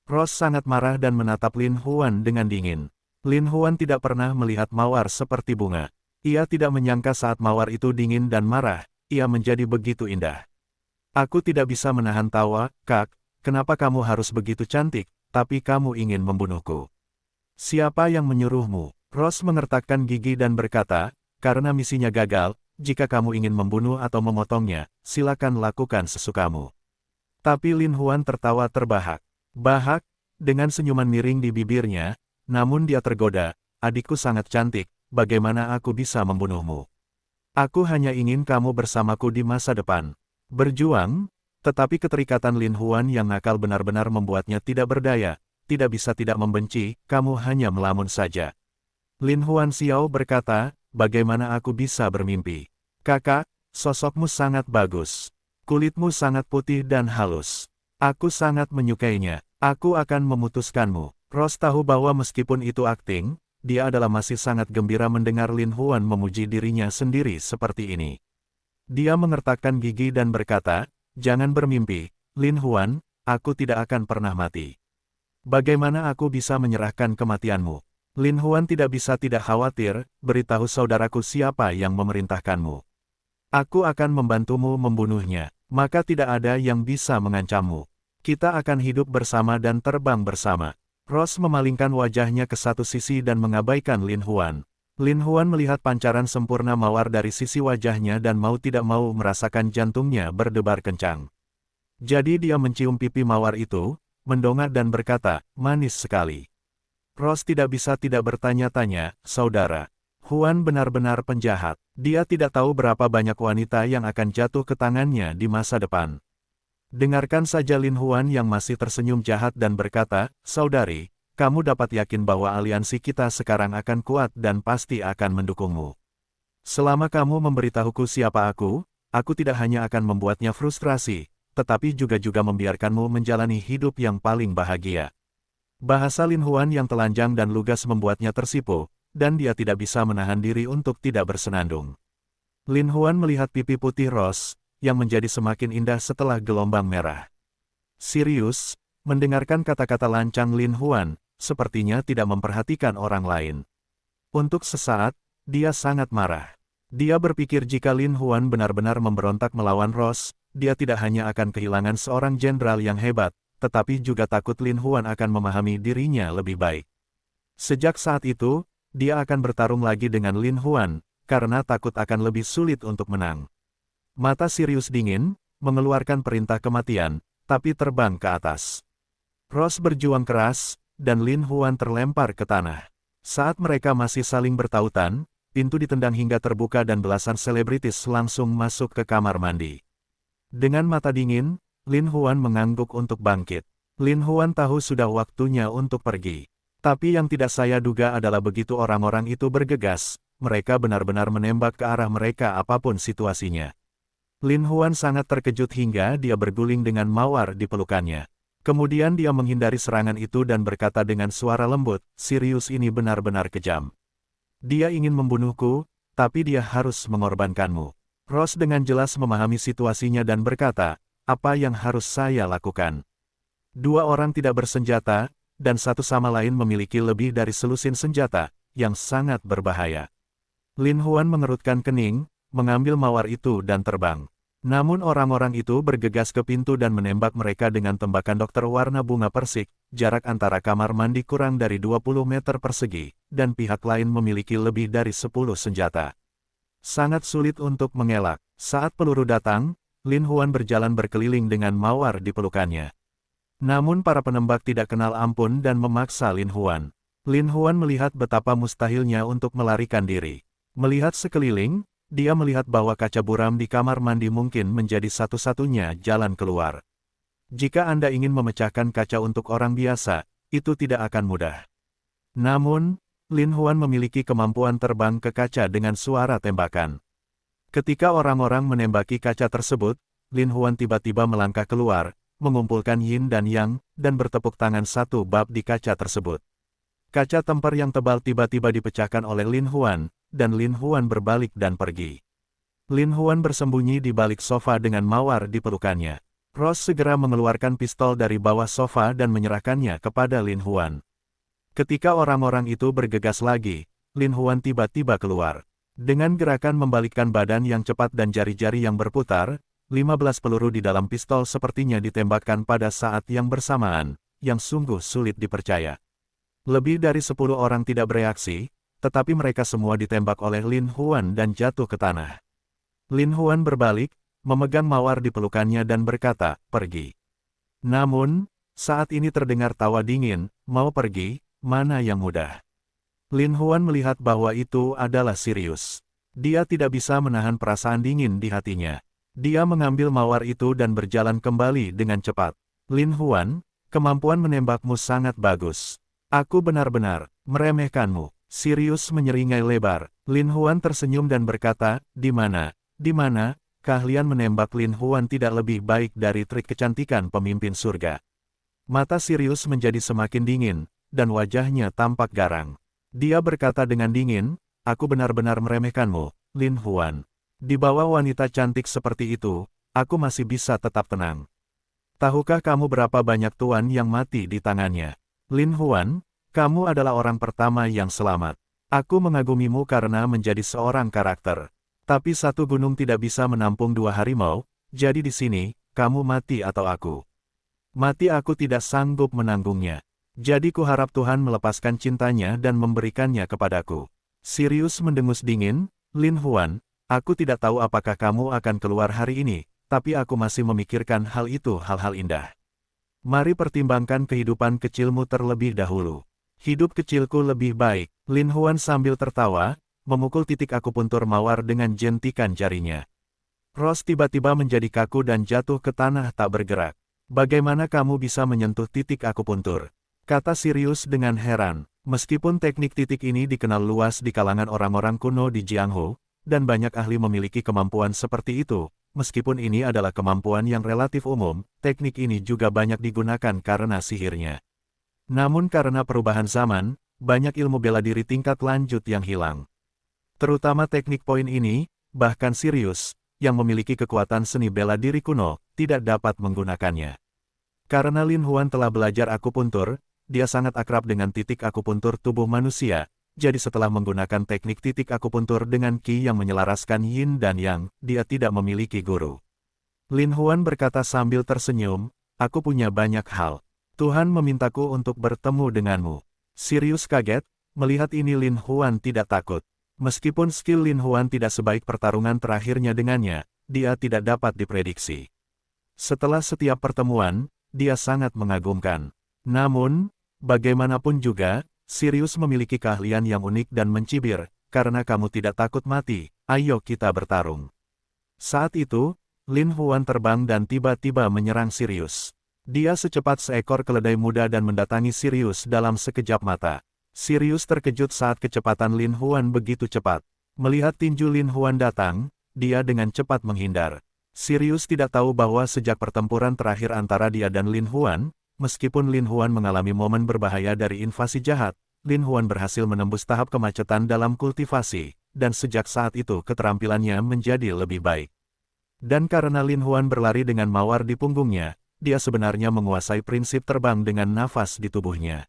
Speaker 1: Ross sangat marah dan menatap Lin Huan dengan dingin. Lin Huan tidak pernah melihat mawar seperti bunga. Ia tidak menyangka saat mawar itu dingin dan marah, ia menjadi begitu indah. "Aku tidak bisa menahan tawa, Kak, kenapa kamu harus begitu cantik, tapi kamu ingin membunuhku? Siapa yang menyuruhmu?" Ross mengertakkan gigi dan berkata, "Karena misinya gagal, jika kamu ingin membunuh atau memotongnya, silakan lakukan sesukamu." Tapi Lin Huan tertawa terbahak. Bahak, dengan senyuman miring di bibirnya, namun dia tergoda, "Adikku sangat cantik, bagaimana aku bisa membunuhmu? Aku hanya ingin kamu bersamaku di masa depan." Berjuang, tetapi keterikatan Lin Huan yang nakal benar-benar membuatnya tidak berdaya, tidak bisa tidak membenci, "Kamu hanya melamun saja." Lin Huan Xiao berkata, "Bagaimana aku bisa bermimpi? Kakak, sosokmu sangat bagus. Kulitmu sangat putih dan halus. Aku sangat menyukainya. Aku akan memutuskanmu." Ross tahu bahwa meskipun itu akting, dia adalah masih sangat gembira mendengar Lin Huan memuji dirinya sendiri seperti ini. Dia mengertakkan gigi dan berkata, "Jangan bermimpi, Lin Huan, aku tidak akan pernah mati. Bagaimana aku bisa menyerahkan kematianmu? Lin Huan tidak bisa tidak khawatir, beritahu saudaraku siapa yang memerintahkanmu. Aku akan membantumu membunuhnya, maka tidak ada yang bisa mengancammu. Kita akan hidup bersama dan terbang bersama." Ross memalingkan wajahnya ke satu sisi dan mengabaikan Lin Huan. Lin Huan melihat pancaran sempurna mawar dari sisi wajahnya dan mau tidak mau merasakan jantungnya berdebar kencang. Jadi dia mencium pipi mawar itu, mendongak dan berkata, "Manis sekali." Ross tidak bisa tidak bertanya-tanya, "Saudara, Huan benar-benar penjahat. Dia tidak tahu berapa banyak wanita yang akan jatuh ke tangannya di masa depan." Dengarkan saja Lin Huan yang masih tersenyum jahat dan berkata, "Saudari, kamu dapat yakin bahwa aliansi kita sekarang akan kuat dan pasti akan mendukungmu. Selama kamu memberitahuku siapa aku tidak hanya akan membuatnya frustrasi, tetapi juga membiarkanmu menjalani hidup yang paling bahagia." Bahasa Lin Huan yang telanjang dan lugas membuatnya tersipu, dan dia tidak bisa menahan diri untuk tidak bersenandung. Lin Huan melihat pipi putih Ross, yang menjadi semakin indah setelah gelombang merah. Sirius, mendengarkan kata-kata lancang Lin Huan, sepertinya tidak memperhatikan orang lain. Untuk sesaat, dia sangat marah. Dia berpikir jika Lin Huan benar-benar memberontak melawan Ross, dia tidak hanya akan kehilangan seorang jenderal yang hebat, tetapi juga takut Lin Huan akan memahami dirinya lebih baik. Sejak saat itu, dia akan bertarung lagi dengan Lin Huan, karena takut akan lebih sulit untuk menang. Mata Sirius dingin, mengeluarkan perintah kematian, tapi terbang ke atas. Ross berjuang keras, dan Lin Huan terlempar ke tanah. Saat mereka masih saling bertautan, pintu ditendang hingga terbuka dan belasan selebritis langsung masuk ke kamar mandi. Dengan mata dingin, Lin Huan mengangguk untuk bangkit. Lin Huan tahu sudah waktunya untuk pergi. Tapi yang tidak saya duga adalah begitu orang-orang itu bergegas, mereka benar-benar menembak ke arah mereka apapun situasinya. Lin Huan sangat terkejut hingga dia berguling dengan mawar di pelukannya. Kemudian dia menghindari serangan itu dan berkata dengan suara lembut, "Sirius ini benar-benar kejam. Dia ingin membunuhku, tapi dia harus mengorbankanmu." Ross dengan jelas memahami situasinya dan berkata, apa yang harus saya lakukan? Dua orang tidak bersenjata, dan satu sama lain memiliki lebih dari selusin senjata, yang sangat berbahaya. Lin Huan mengerutkan kening, mengambil mawar itu dan terbang. Namun orang-orang itu bergegas ke pintu dan menembak mereka dengan tembakan dokter warna bunga persik, jarak antara kamar mandi kurang dari 20 meter persegi, dan pihak lain memiliki lebih dari 10 senjata. Sangat sulit untuk mengelak. Saat peluru datang, Lin Huan berjalan berkeliling dengan mawar di pelukannya. Namun para penembak tidak kenal ampun dan memaksa Lin Huan. Lin Huan melihat betapa mustahilnya untuk melarikan diri. Melihat sekeliling, dia melihat bahwa kaca buram di kamar mandi mungkin menjadi satu-satunya jalan keluar. Jika Anda ingin memecahkan kaca untuk orang biasa, itu tidak akan mudah. Namun, Lin Huan memiliki kemampuan terbang ke kaca dengan suara tembakan. Ketika orang-orang menembaki kaca tersebut, Lin Huan tiba-tiba melangkah keluar, mengumpulkan yin dan yang, dan bertepuk tangan satu bab di kaca tersebut. Kaca tempar yang tebal tiba-tiba dipecahkan oleh Lin Huan, dan Lin Huan berbalik dan pergi. Lin Huan bersembunyi di balik sofa dengan mawar di pelukannya. Ross segera mengeluarkan pistol dari bawah sofa dan menyerahkannya kepada Lin Huan. Ketika orang-orang itu bergegas lagi, Lin Huan tiba-tiba keluar. Dengan gerakan membalikkan badan yang cepat dan jari-jari yang berputar, 15 peluru di dalam pistol sepertinya ditembakkan pada saat yang bersamaan, yang sungguh sulit dipercaya. Lebih dari 10 orang tidak bereaksi, tetapi mereka semua ditembak oleh Lin Huan dan jatuh ke tanah. Lin Huan berbalik, memegang mawar di pelukannya dan berkata, "Pergi." Namun, saat ini terdengar tawa dingin, "Mau pergi, mana yang mudah?" Lin Huan melihat bahwa itu adalah Sirius. Dia tidak bisa menahan perasaan dingin di hatinya. Dia mengambil mawar itu dan berjalan kembali dengan cepat. "Lin Huan, kemampuan menembakmu sangat bagus. Aku benar-benar meremehkanmu." Sirius menyeringai lebar. Lin Huan tersenyum dan berkata, Di mana, keahlian menembak Lin Huan tidak lebih baik dari trik kecantikan pemimpin surga." Mata Sirius menjadi semakin dingin, dan wajahnya tampak garang. Dia berkata dengan dingin, "Aku benar-benar meremehkanmu, Lin Huan. Di bawah wanita cantik seperti itu, aku masih bisa tetap tenang. Tahukah kamu berapa banyak tuan yang mati di tangannya? Lin Huan, kamu adalah orang pertama yang selamat. Aku mengagumimu karena menjadi seorang karakter. Tapi satu gunung tidak bisa menampung dua harimau, jadi di sini, kamu mati atau aku. Mati aku tidak sanggup menanggungnya. Jadi kuharap Tuhan melepaskan cintanya dan memberikannya kepadaku." Sirius mendengus dingin, "Lin Huan, aku tidak tahu apakah kamu akan keluar hari ini, tapi aku masih memikirkan hal itu hal-hal indah. Mari pertimbangkan kehidupan kecilmu terlebih dahulu. Hidup kecilku lebih baik." Lin Huan sambil tertawa, memukul titik akupuntur mawar dengan jentikan jarinya. Ross tiba-tiba menjadi kaku dan jatuh ke tanah tak bergerak. "Bagaimana kamu bisa menyentuh titik akupuntur?" kata Sirius dengan heran. Meskipun teknik titik ini dikenal luas di kalangan orang-orang kuno di Jianghu, dan banyak ahli memiliki kemampuan seperti itu, meskipun ini adalah kemampuan yang relatif umum, teknik ini juga banyak digunakan karena sihirnya. Namun karena perubahan zaman, banyak ilmu bela diri tingkat lanjut yang hilang. Terutama teknik poin ini, bahkan Sirius, yang memiliki kekuatan seni bela diri kuno, tidak dapat menggunakannya. Karena Lin Huan telah belajar akupuntur, dia sangat akrab dengan titik akupuntur tubuh manusia, jadi setelah menggunakan teknik titik akupuntur dengan ki yang menyelaraskan yin dan yang, dia tidak memiliki guru. Lin Huan berkata sambil tersenyum, "Aku punya banyak hal. Tuhan memintaku untuk bertemu denganmu." Sirius kaget, melihat ini Lin Huan tidak takut. Meskipun skill Lin Huan tidak sebaik pertarungan terakhirnya dengannya, dia tidak dapat diprediksi. Setelah setiap pertemuan, dia sangat mengagumkan. Namun, bagaimanapun juga, Sirius memiliki keahlian yang unik dan mencibir, "Karena kamu tidak takut mati, ayo kita bertarung." Saat itu, Lin Huan terbang dan tiba-tiba menyerang Sirius. Dia secepat seekor keledai muda dan mendatangi Sirius dalam sekejap mata. Sirius terkejut saat kecepatan Lin Huan begitu cepat. Melihat tinju Lin Huan datang, dia dengan cepat menghindar. Sirius tidak tahu bahwa sejak pertempuran terakhir antara dia dan Lin Huan, meskipun Lin Huan mengalami momen berbahaya dari invasi jahat, Lin Huan berhasil menembus tahap kemacetan dalam kultivasi, dan sejak saat itu keterampilannya menjadi lebih baik. Dan karena Lin Huan berlari dengan mawar di punggungnya, dia sebenarnya menguasai prinsip terbang dengan nafas di tubuhnya.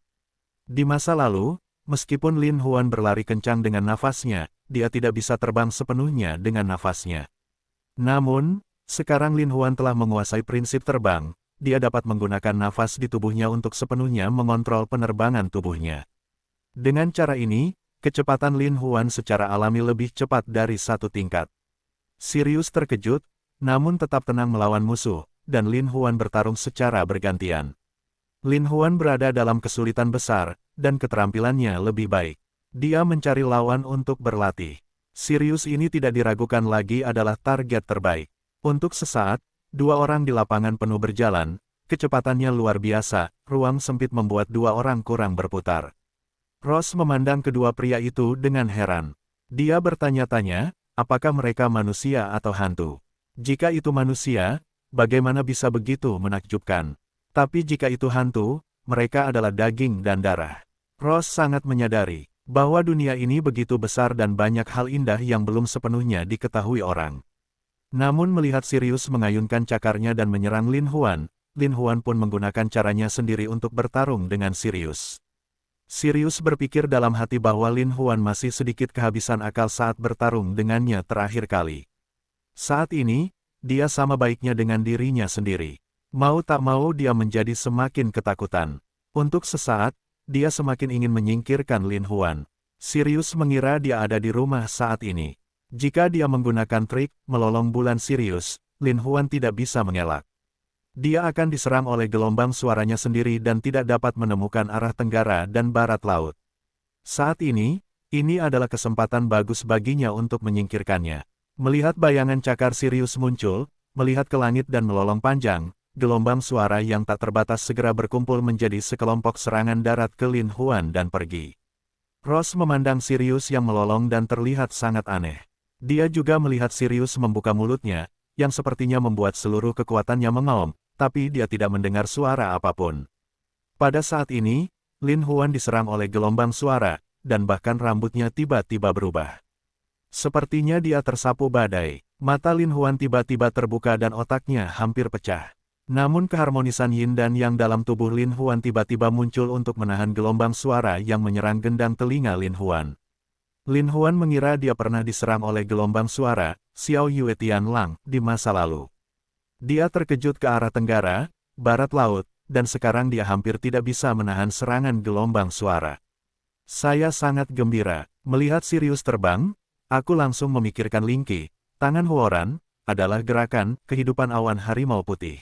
Speaker 1: Di masa lalu, meskipun Lin Huan berlari kencang dengan nafasnya, dia tidak bisa terbang sepenuhnya dengan nafasnya. Namun, sekarang Lin Huan telah menguasai prinsip terbang, dia dapat menggunakan nafas di tubuhnya untuk sepenuhnya mengontrol penerbangan tubuhnya. Dengan cara ini, kecepatan Lin Huan secara alami lebih cepat dari 1 tingkat. Sirius terkejut, namun tetap tenang melawan musuh, dan Lin Huan bertarung secara bergantian. Lin Huan berada dalam kesulitan besar, dan keterampilannya lebih baik. Dia mencari lawan untuk berlatih. Sirius ini tidak diragukan lagi adalah target terbaik. Untuk sesaat, 2 orang di lapangan penuh berjalan, kecepatannya luar biasa, ruang sempit membuat 2 orang kurang berputar. Ross memandang kedua pria itu dengan heran. Dia bertanya-tanya, apakah mereka manusia atau hantu? Jika itu manusia, bagaimana bisa begitu menakjubkan? Tapi jika itu hantu, mereka adalah daging dan darah. Ross sangat menyadari bahwa dunia ini begitu besar dan banyak hal indah yang belum sepenuhnya diketahui orang. Namun melihat Sirius mengayunkan cakarnya dan menyerang Lin Huan pun menggunakan caranya sendiri untuk bertarung dengan Sirius. Sirius berpikir dalam hati bahwa Lin Huan masih sedikit kehabisan akal saat bertarung dengannya terakhir kali. Saat ini, dia sama baiknya dengan dirinya sendiri. Mau tak mau dia menjadi semakin ketakutan. Untuk sesaat, dia semakin ingin menyingkirkan Lin Huan. Sirius mengira dia ada di rumah saat ini. Jika dia menggunakan trik melolong bulan Sirius, Lin Huan tidak bisa mengelak. Dia akan diserang oleh gelombang suaranya sendiri dan tidak dapat menemukan arah tenggara dan barat laut. Saat ini adalah kesempatan bagus baginya untuk menyingkirkannya. Melihat bayangan cakar Sirius muncul, melihat ke langit dan melolong panjang, gelombang suara yang tak terbatas segera berkumpul menjadi sekelompok serangan darat ke Lin Huan dan pergi. Ross memandang Sirius yang melolong dan terlihat sangat aneh. Dia juga melihat Sirius membuka mulutnya, yang sepertinya membuat seluruh kekuatannya mengaum, tapi dia tidak mendengar suara apapun. Pada saat ini, Lin Huan diserang oleh gelombang suara, dan bahkan rambutnya tiba-tiba berubah. Sepertinya dia tersapu badai. Mata Lin Huan tiba-tiba terbuka dan otaknya hampir pecah. Namun keharmonisan yin dan yang dalam tubuh Lin Huan tiba-tiba muncul untuk menahan gelombang suara yang menyerang gendang telinga Lin Huan. Lin Huan mengira dia pernah diserang oleh gelombang suara, Xiao Yue Tian Lang, di masa lalu. Dia terkejut ke arah tenggara, barat laut, dan sekarang dia hampir tidak bisa menahan serangan gelombang suara. Saya sangat gembira. Melihat Sirius terbang, aku langsung memikirkan Lingqi, tangan Huoran, adalah gerakan kehidupan awan harimau putih.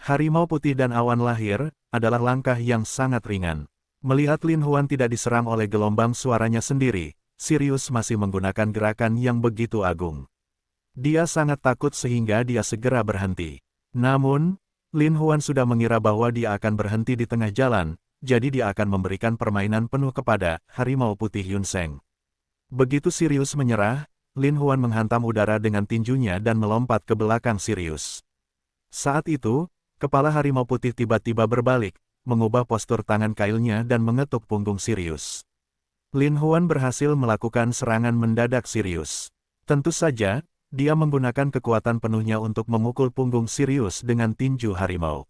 Speaker 1: Harimau putih dan awan lahir, adalah langkah yang sangat ringan. Melihat Lin Huan tidak diserang oleh gelombang suaranya sendiri, Sirius masih menggunakan gerakan yang begitu agung. Dia sangat takut sehingga dia segera berhenti. Namun, Lin Huan sudah mengira bahwa dia akan berhenti di tengah jalan, jadi dia akan memberikan permainan penuh kepada harimau putih Yun Seng. Begitu Sirius menyerah, Lin Huan menghantam udara dengan tinjunya dan melompat ke belakang Sirius. Saat itu, kepala harimau putih tiba-tiba berbalik, mengubah postur tangan kailnya dan mengetuk punggung Sirius. Lin Huan berhasil melakukan serangan mendadak Sirius. Tentu saja, dia menggunakan kekuatan penuhnya untuk memukul punggung Sirius dengan tinju harimau.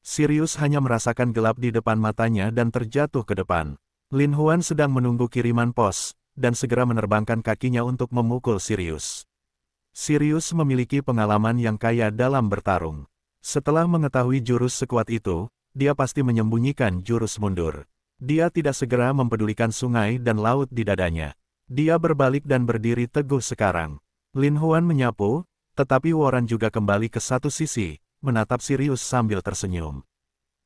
Speaker 1: Sirius hanya merasakan gelap di depan matanya dan terjatuh ke depan. Lin Huan sedang menunggu kiriman pos, dan segera menerbangkan kakinya untuk memukul Sirius. Sirius memiliki pengalaman yang kaya dalam bertarung. Setelah mengetahui jurus sekuat itu, dia pasti menyembunyikan jurus mundur. Dia tidak segera mempedulikan sungai dan laut di dadanya. Dia berbalik dan berdiri teguh sekarang. Lin Huan menyapu, tetapi Huoran juga kembali ke satu sisi, menatap Sirius sambil tersenyum.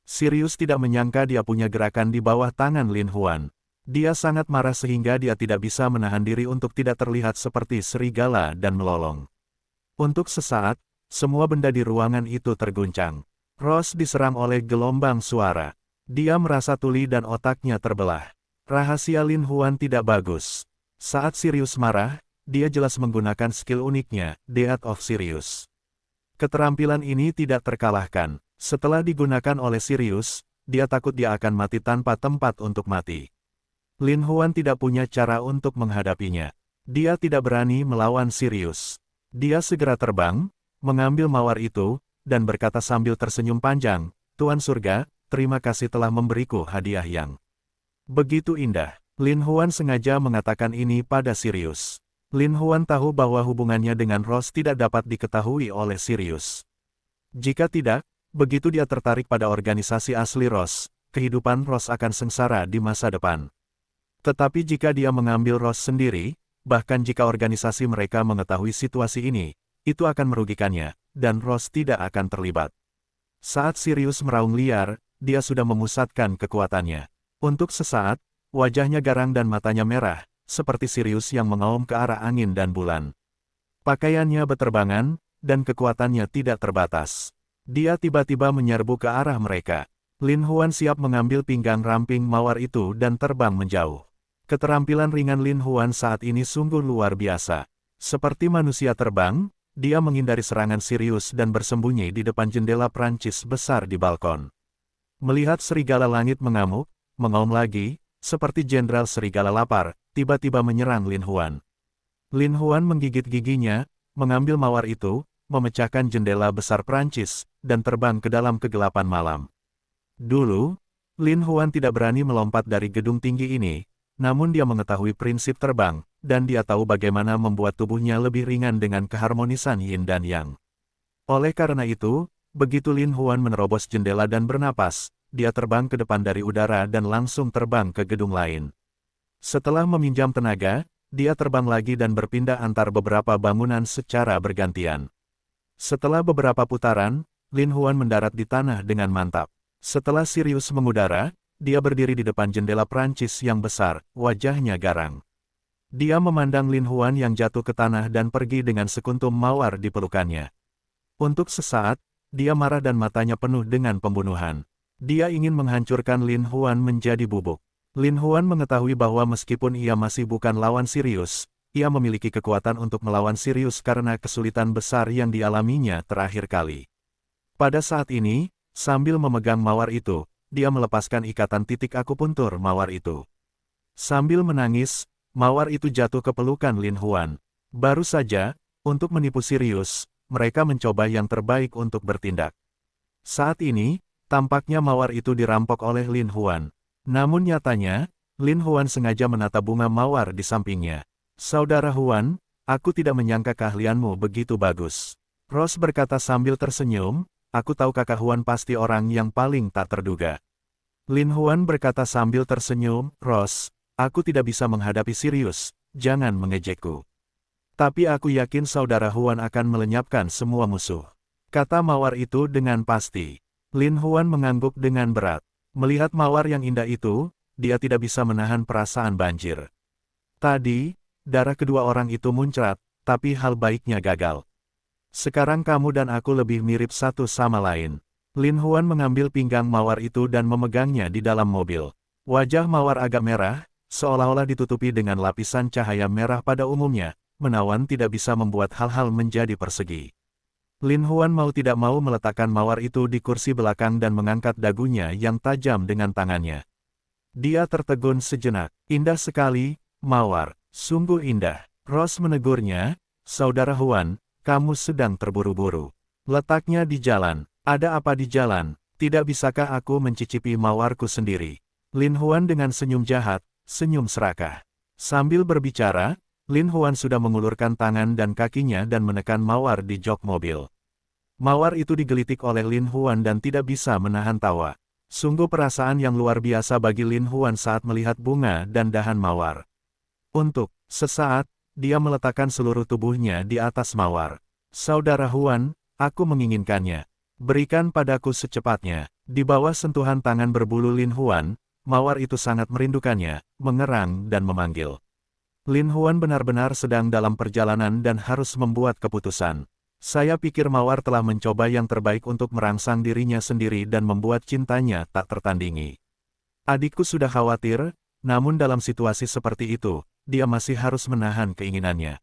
Speaker 1: Sirius tidak menyangka dia punya gerakan di bawah tangan Lin Huan. Dia sangat marah sehingga dia tidak bisa menahan diri untuk tidak terlihat seperti serigala dan melolong. Untuk sesaat, semua benda di ruangan itu terguncang. Ross diserang oleh gelombang suara. Dia merasa tuli dan otaknya terbelah. Rahasia Lin Huan tidak bagus. Saat Sirius marah, dia jelas menggunakan skill uniknya, Death of Sirius. Keterampilan ini tidak terkalahkan. Setelah digunakan oleh Sirius, dia takut dia akan mati tanpa tempat untuk mati. Lin Huan tidak punya cara untuk menghadapinya. Dia tidak berani melawan Sirius. Dia segera terbang, mengambil mawar itu, dan berkata sambil tersenyum panjang, "Tuan Surga, terima kasih telah memberiku hadiah yang begitu indah." Lin Huan sengaja mengatakan ini pada Sirius. Lin Huan tahu bahwa hubungannya dengan Rose tidak dapat diketahui oleh Sirius. Jika tidak, begitu dia tertarik pada organisasi asli Rose, kehidupan Rose akan sengsara di masa depan. Tetapi jika dia mengambil Rose sendiri, bahkan jika organisasi mereka mengetahui situasi ini, itu akan merugikannya, dan Rose tidak akan terlibat. Saat Sirius meraung liar, dia sudah memusatkan kekuatannya. Untuk sesaat, wajahnya garang dan matanya merah, seperti Sirius yang mengaum ke arah angin dan bulan. Pakaiannya beterbangan, dan kekuatannya tidak terbatas. Dia tiba-tiba menyerbu ke arah mereka. Lin Huan siap mengambil pinggang ramping mawar itu dan terbang menjauh. Keterampilan ringan Lin Huan saat ini sungguh luar biasa. Seperti manusia terbang, dia menghindari serangan Sirius dan bersembunyi di depan jendela Prancis besar di balkon. Melihat serigala langit mengamuk, mengaum lagi, seperti jenderal serigala lapar, tiba-tiba menyerang Lin Huan. Lin Huan menggigit giginya, mengambil mawar itu, memecahkan jendela besar Prancis, dan terbang ke dalam kegelapan malam. Dulu, Lin Huan tidak berani melompat dari gedung tinggi ini, namun dia mengetahui prinsip terbang, dan dia tahu bagaimana membuat tubuhnya lebih ringan dengan keharmonisan yin dan yang. Oleh karena itu, begitu Lin Huan menerobos jendela dan bernapas, dia terbang ke depan dari udara dan langsung terbang ke gedung lain. Setelah meminjam tenaga, dia terbang lagi dan berpindah antar beberapa bangunan secara bergantian. Setelah beberapa putaran, Lin Huan mendarat di tanah dengan mantap. Setelah Sirius mengudara, dia berdiri di depan jendela Prancis yang besar, wajahnya garang. Dia memandang Lin Huan yang jatuh ke tanah dan pergi dengan sekuntum mawar di pelukannya. Untuk sesaat, dia marah dan matanya penuh dengan pembunuhan. Dia ingin menghancurkan Lin Huan menjadi bubuk. Lin Huan mengetahui bahwa meskipun ia masih bukan lawan Sirius, ia memiliki kekuatan untuk melawan Sirius karena kesulitan besar yang dialaminya terakhir kali. Pada saat ini, sambil memegang mawar itu, dia melepaskan ikatan titik akupuntur mawar itu. Sambil menangis, mawar itu jatuh ke pelukan Lin Huan. Baru saja, untuk menipu Sirius, mereka mencoba yang terbaik untuk bertindak. Saat ini, tampaknya mawar itu dirampok oleh Lin Huan. Namun nyatanya, Lin Huan sengaja menata bunga mawar di sampingnya. "Saudara Huan, aku tidak menyangka keahlianmu begitu bagus." Rose berkata sambil tersenyum, "Aku tahu kakak Huan pasti orang yang paling tak terduga." Lin Huan berkata sambil tersenyum, "Rose, aku tidak bisa menghadapi Sirius, jangan mengejekku. Tapi aku yakin saudara Huan akan melenyapkan semua musuh." Kata mawar itu dengan pasti. Lin Huan mengangguk dengan berat. Melihat mawar yang indah itu, dia tidak bisa menahan perasaan banjir. Tadi, darah kedua orang itu muncrat, tapi hal baiknya gagal. "Sekarang kamu dan aku lebih mirip satu sama lain." Lin Huan mengambil pinggang mawar itu dan memegangnya di dalam mobil. Wajah mawar agak merah, seolah-olah ditutupi dengan lapisan cahaya merah pada umumnya, menawan tidak bisa membuat hal-hal menjadi persegi. Lin Huan mau tidak mau meletakkan mawar itu di kursi belakang dan mengangkat dagunya yang tajam dengan tangannya. Dia tertegun sejenak. "Indah sekali, mawar. Sungguh indah." Rose menegurnya, "Saudara Huan, kamu sedang terburu-buru. Letaknya di jalan." "Ada apa di jalan? Tidak bisakah aku mencicipi mawarku sendiri?" Lin Huan dengan senyum jahat, senyum serakah. Sambil berbicara, Lin Huan sudah mengulurkan tangan dan kakinya dan menekan mawar di jok mobil. Mawar itu digelitik oleh Lin Huan dan tidak bisa menahan tawa. Sungguh perasaan yang luar biasa bagi Lin Huan saat melihat bunga dan dahan mawar. Untuk sesaat, dia meletakkan seluruh tubuhnya di atas mawar. "Saudara Huan, aku menginginkannya. Berikan padaku secepatnya." Di bawah sentuhan tangan berbulu Lin Huan, mawar itu sangat merindukannya, mengerang dan memanggil. Lin Huan benar-benar sedang dalam perjalanan dan harus membuat keputusan. "Saya pikir mawar telah mencoba yang terbaik untuk merangsang dirinya sendiri dan membuat cintanya tak tertandingi. Adikku sudah khawatir, namun dalam situasi seperti itu, dia masih harus menahan keinginannya.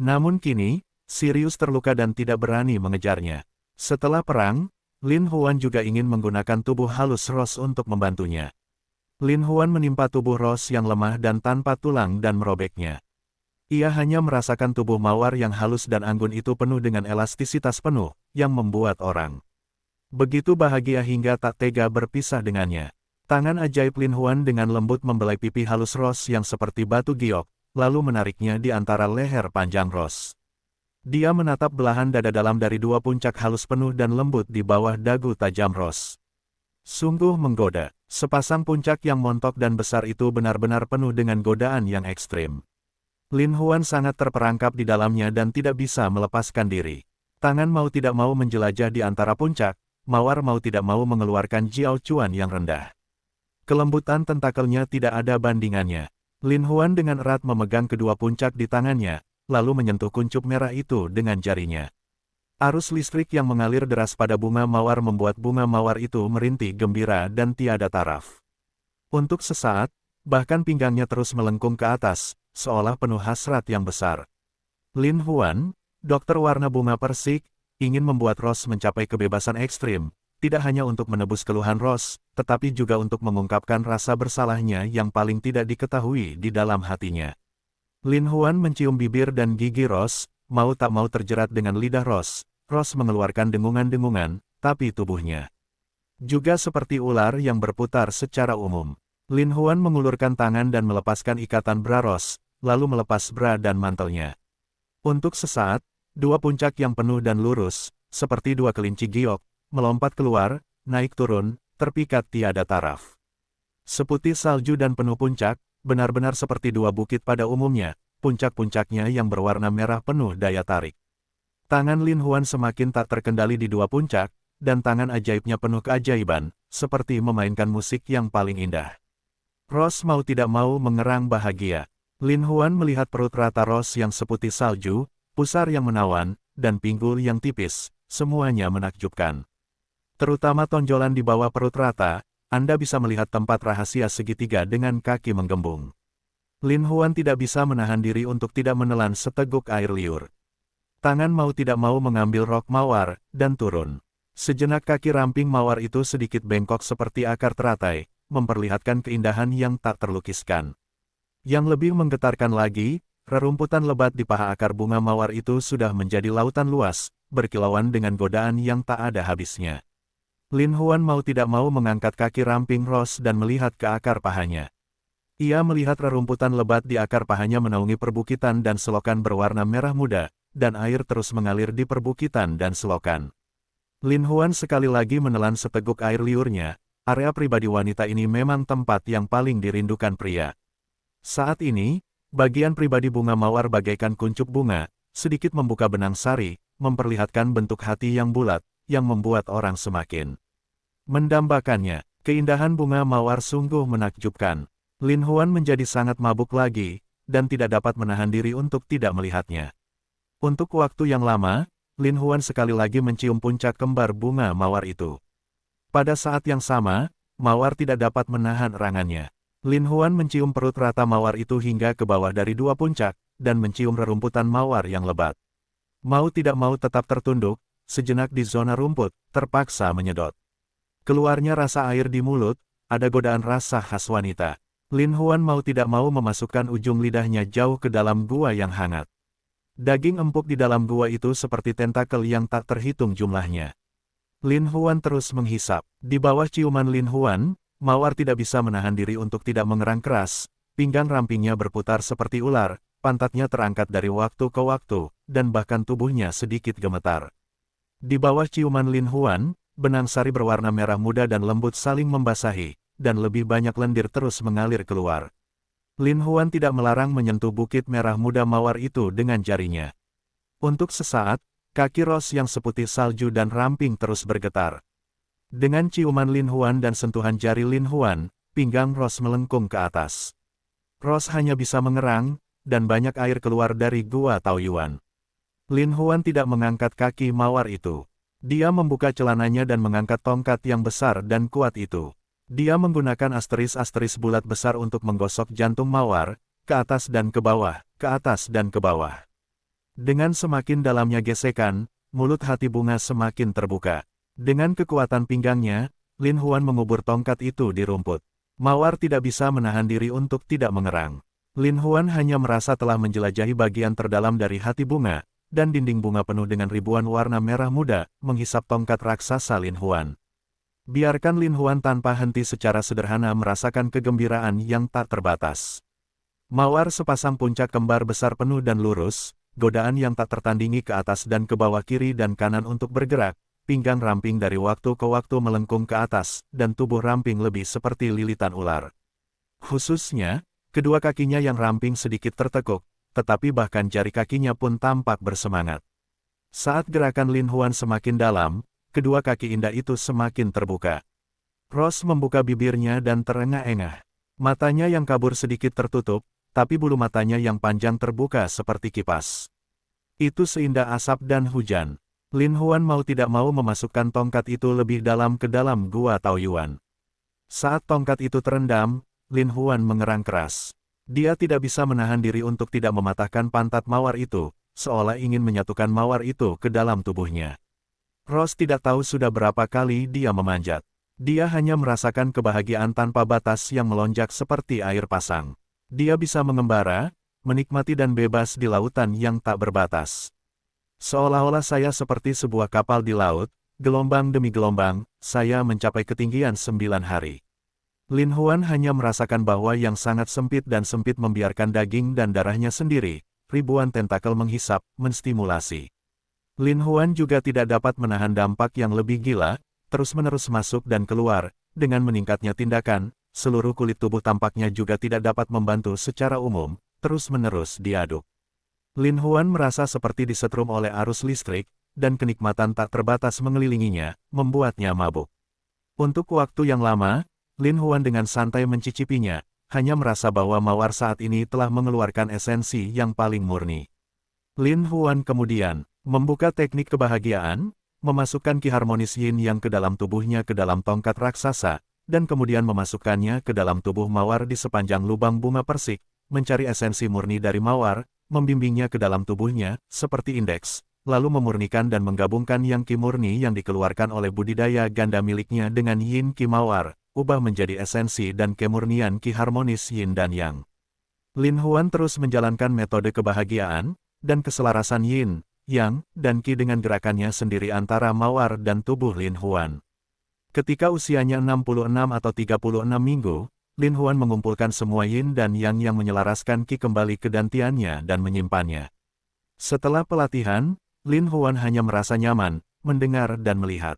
Speaker 1: Namun kini, Sirius terluka dan tidak berani mengejarnya. Setelah perang, Lin Huan juga ingin menggunakan tubuh halus Rose untuk membantunya. Lin Huan menimpa tubuh Rose yang lemah dan tanpa tulang dan merobeknya. Ia hanya merasakan tubuh Mawar yang halus dan anggun itu penuh dengan elastisitas penuh, yang membuat orang begitu bahagia hingga tak tega berpisah dengannya. Tangan ajaib Lin Huan dengan lembut membelai pipi halus Rose yang seperti batu giok, lalu menariknya di antara leher panjang Rose. Dia menatap belahan dada dalam dari dua puncak halus penuh dan lembut di bawah dagu tajam Rose. Sungguh menggoda, sepasang puncak yang montok dan besar itu benar-benar penuh dengan godaan yang ekstrim. Lin Huan sangat terperangkap di dalamnya dan tidak bisa melepaskan diri. Tangan mau tidak mau menjelajah di antara puncak, Mawar mau tidak mau mengeluarkan Jiao Chuan yang rendah. Kelembutan tentakelnya tidak ada bandingannya. Lin Huan dengan erat memegang kedua puncak di tangannya, lalu menyentuh kuncup merah itu dengan jarinya. Arus listrik yang mengalir deras pada bunga Mawar membuat bunga Mawar itu merintih gembira dan tiada taraf. Untuk sesaat, bahkan pinggangnya terus melengkung ke atas, seolah penuh hasrat yang besar. Lin Huan, dokter warna bunga persik, ingin membuat Rose mencapai kebebasan ekstrim, tidak hanya untuk menebus keluhan Rose, tetapi juga untuk mengungkapkan rasa bersalahnya yang paling tidak diketahui di dalam hatinya. Lin Huan mencium bibir dan gigi Rose, mau tak mau terjerat dengan lidah Rose. Rose mengeluarkan dengungan-dengungan, tapi tubuhnya juga seperti ular yang berputar secara umum. Lin Huan mengulurkan tangan dan melepaskan ikatan bra Rose, lalu melepas bra dan mantelnya. Untuk sesaat, dua puncak yang penuh dan lurus, seperti dua kelinci giok, melompat keluar, naik turun, terpikat tiada taraf. Seputih salju dan penuh puncak, benar-benar seperti dua bukit pada umumnya, puncak-puncaknya yang berwarna merah penuh daya tarik. Tangan Lin Huan semakin tak terkendali di dua puncak, dan tangan ajaibnya penuh keajaiban, seperti memainkan musik yang paling indah. Rose mau tidak mau mengerang bahagia. Lin Huan melihat perut rata Rose yang seputih salju, pusar yang menawan, dan pinggul yang tipis, semuanya menakjubkan. Terutama tonjolan di bawah perut rata, Anda bisa melihat tempat rahasia segitiga dengan kaki menggembung. Lin Huan tidak bisa menahan diri untuk tidak menelan seteguk air liur. Tangan mau tidak mau mengambil rok Mawar, dan turun. Sejenak kaki ramping Mawar itu sedikit bengkok seperti akar teratai, memperlihatkan keindahan yang tak terlukiskan. Yang lebih menggetarkan lagi, rerumputan lebat di paha akar bunga Mawar itu sudah menjadi lautan luas, berkilauan dengan godaan yang tak ada habisnya. Lin Huan mau tidak mau mengangkat kaki ramping Rose dan melihat ke akar pahanya. Ia melihat rerumputan lebat di akar pahanya menaungi perbukitan dan selokan berwarna merah muda, dan air terus mengalir di perbukitan dan selokan. Lin Huan sekali lagi menelan seteguk air liurnya. Area pribadi wanita ini memang tempat yang paling dirindukan pria. Saat ini, bagian pribadi bunga Mawar bagaikan kuncup bunga, sedikit membuka benang sari, memperlihatkan bentuk hati yang bulat, yang membuat orang semakin mendambakannya. Keindahan bunga Mawar sungguh menakjubkan. Lin Huan menjadi sangat mabuk lagi, dan tidak dapat menahan diri untuk tidak melihatnya. Untuk waktu yang lama, Lin Huan sekali lagi mencium puncak kembar bunga Mawar itu. Pada saat yang sama, Mawar tidak dapat menahan erangannya. Lin Huan mencium perut rata Mawar itu hingga ke bawah dari dua puncak, dan mencium rerumputan Mawar yang lebat. Mau tidak mau tetap tertunduk, sejenak di zona rumput, terpaksa menyedot. Keluarnya rasa air di mulut, ada godaan rasa khas wanita. Lin Huan mau tidak mau memasukkan ujung lidahnya jauh ke dalam gua yang hangat. Daging empuk di dalam gua itu seperti tentakel yang tak terhitung jumlahnya. Lin Huan terus menghisap. Di bawah ciuman Lin Huan, Mawar tidak bisa menahan diri untuk tidak mengerang keras. Pinggang rampingnya berputar seperti ular, pantatnya terangkat dari waktu ke waktu, dan bahkan tubuhnya sedikit gemetar. Di bawah ciuman Lin Huan, benang sari berwarna merah muda dan lembut saling membasahi, dan lebih banyak lendir terus mengalir keluar. Lin Huan tidak melarang menyentuh bukit merah muda Mawar itu dengan jarinya. Untuk sesaat, kaki Rose yang seputih salju dan ramping terus bergetar. Dengan ciuman Lin Huan dan sentuhan jari Lin Huan, pinggang Rose melengkung ke atas. Rose hanya bisa mengerang, dan banyak air keluar dari gua Taoyuan. Lin Huan tidak mengangkat kaki Mawar itu. Dia membuka celananya dan mengangkat tongkat yang besar dan kuat itu. Dia menggunakan asteris-asteris bulat besar untuk menggosok jantung Mawar, ke atas dan ke bawah, ke atas dan ke bawah. Dengan semakin dalamnya gesekan, mulut hati bunga semakin terbuka. Dengan kekuatan pinggangnya, Lin Huan mengubur tongkat itu di rumput. Mawar tidak bisa menahan diri untuk tidak mengerang. Lin Huan hanya merasa telah menjelajahi bagian terdalam dari hati bunga, dan dinding bunga penuh dengan ribuan warna merah muda, menghisap tongkat raksasa Lin Huan. Biarkan Lin Huan tanpa henti secara sederhana merasakan kegembiraan yang tak terbatas. Mawar sepasang puncak kembar besar penuh dan lurus, godaan yang tak tertandingi ke atas dan ke bawah kiri dan kanan untuk bergerak, pinggang ramping dari waktu ke waktu melengkung ke atas, dan tubuh ramping lebih seperti lilitan ular. Khususnya, kedua kakinya yang ramping sedikit tertekuk, tetapi bahkan jari kakinya pun tampak bersemangat. Saat gerakan Lin Huan semakin dalam, kedua kaki indah itu semakin terbuka. Rose membuka bibirnya dan terengah-engah. Matanya yang kabur sedikit tertutup, tapi bulu matanya yang panjang terbuka seperti kipas. Itu seindah asap dan hujan. Lin Huan mau tidak mau memasukkan tongkat itu lebih dalam ke dalam gua Taoyuan. Saat tongkat itu terendam, Lin Huan mengerang keras. Dia tidak bisa menahan diri untuk tidak mematahkan pantat mawar itu, seolah ingin menyatukan mawar itu ke dalam tubuhnya. Rose tidak tahu sudah berapa kali dia memanjat. Dia hanya merasakan kebahagiaan tanpa batas yang melonjak seperti air pasang. Dia bisa mengembara, menikmati dan bebas di lautan yang tak berbatas. Seolah-olah saya seperti sebuah kapal di laut, gelombang demi gelombang, saya mencapai ketinggian 9 hari. Lin Huan hanya merasakan bahwa yang sangat sempit dan sempit membiarkan daging dan darahnya sendiri, ribuan tentakel menghisap, menstimulasi. Lin Huan juga tidak dapat menahan dampak yang lebih gila, terus-menerus masuk dan keluar, dengan meningkatnya tindakan, seluruh kulit tubuh tampaknya juga tidak dapat membantu secara umum, terus-menerus diaduk. Lin Huan merasa seperti disetrum oleh arus listrik, dan kenikmatan tak terbatas mengelilinginya, membuatnya mabuk. Untuk waktu yang lama, Lin Huan dengan santai mencicipinya, hanya merasa bahwa mawar saat ini telah mengeluarkan esensi yang paling murni. Lin Huan kemudian membuka teknik kebahagiaan, memasukkan ki harmonis yin yang ke dalam tubuhnya ke dalam tongkat raksasa, dan kemudian memasukkannya ke dalam tubuh mawar di sepanjang lubang bunga persik, mencari esensi murni dari mawar, membimbingnya ke dalam tubuhnya, seperti indeks, lalu memurnikan dan menggabungkan yang ki murni yang dikeluarkan oleh budidaya ganda miliknya dengan yin ki mawar, ubah menjadi esensi dan kemurnian ki harmonis yin dan yang. Lin Huan terus menjalankan metode kebahagiaan, dan keselarasan yin, yang, dan ki dengan gerakannya sendiri antara mawar dan tubuh Lin Huan. Ketika usianya 66 atau 36 minggu, Lin Huan mengumpulkan semua yin dan yang menyelaraskan ki kembali ke dantiannya dan menyimpannya. Setelah pelatihan, Lin Huan hanya merasa nyaman, mendengar dan melihat.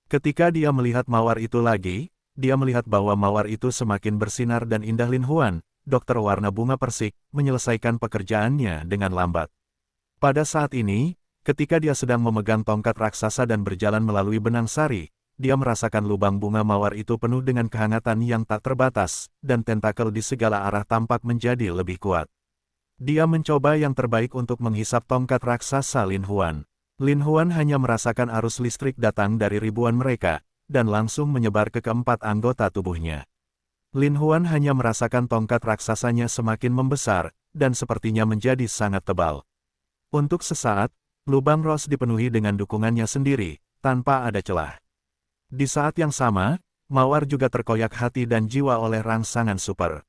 Speaker 1: Ketika dia melihat mawar itu lagi, dia melihat bahwa mawar itu semakin bersinar dan indah. Lin Huan, dokter warna bunga persik, menyelesaikan pekerjaannya dengan lambat. Pada saat ini, ketika dia sedang memegang tongkat raksasa dan berjalan melalui benang sari, dia merasakan lubang bunga mawar itu penuh dengan kehangatan yang tak terbatas, dan tentakel di segala arah tampak menjadi lebih kuat. Dia mencoba yang terbaik untuk menghisap tongkat raksasa Lin Huan. Lin Huan hanya merasakan arus listrik datang dari ribuan mereka, dan langsung menyebar ke keempat anggota tubuhnya. Lin Huan hanya merasakan tongkat raksasanya semakin membesar, dan sepertinya menjadi sangat tebal. Untuk sesaat, lubang Rose dipenuhi dengan dukungannya sendiri, tanpa ada celah. Di saat yang sama, mawar juga terkoyak hati dan jiwa oleh rangsangan super.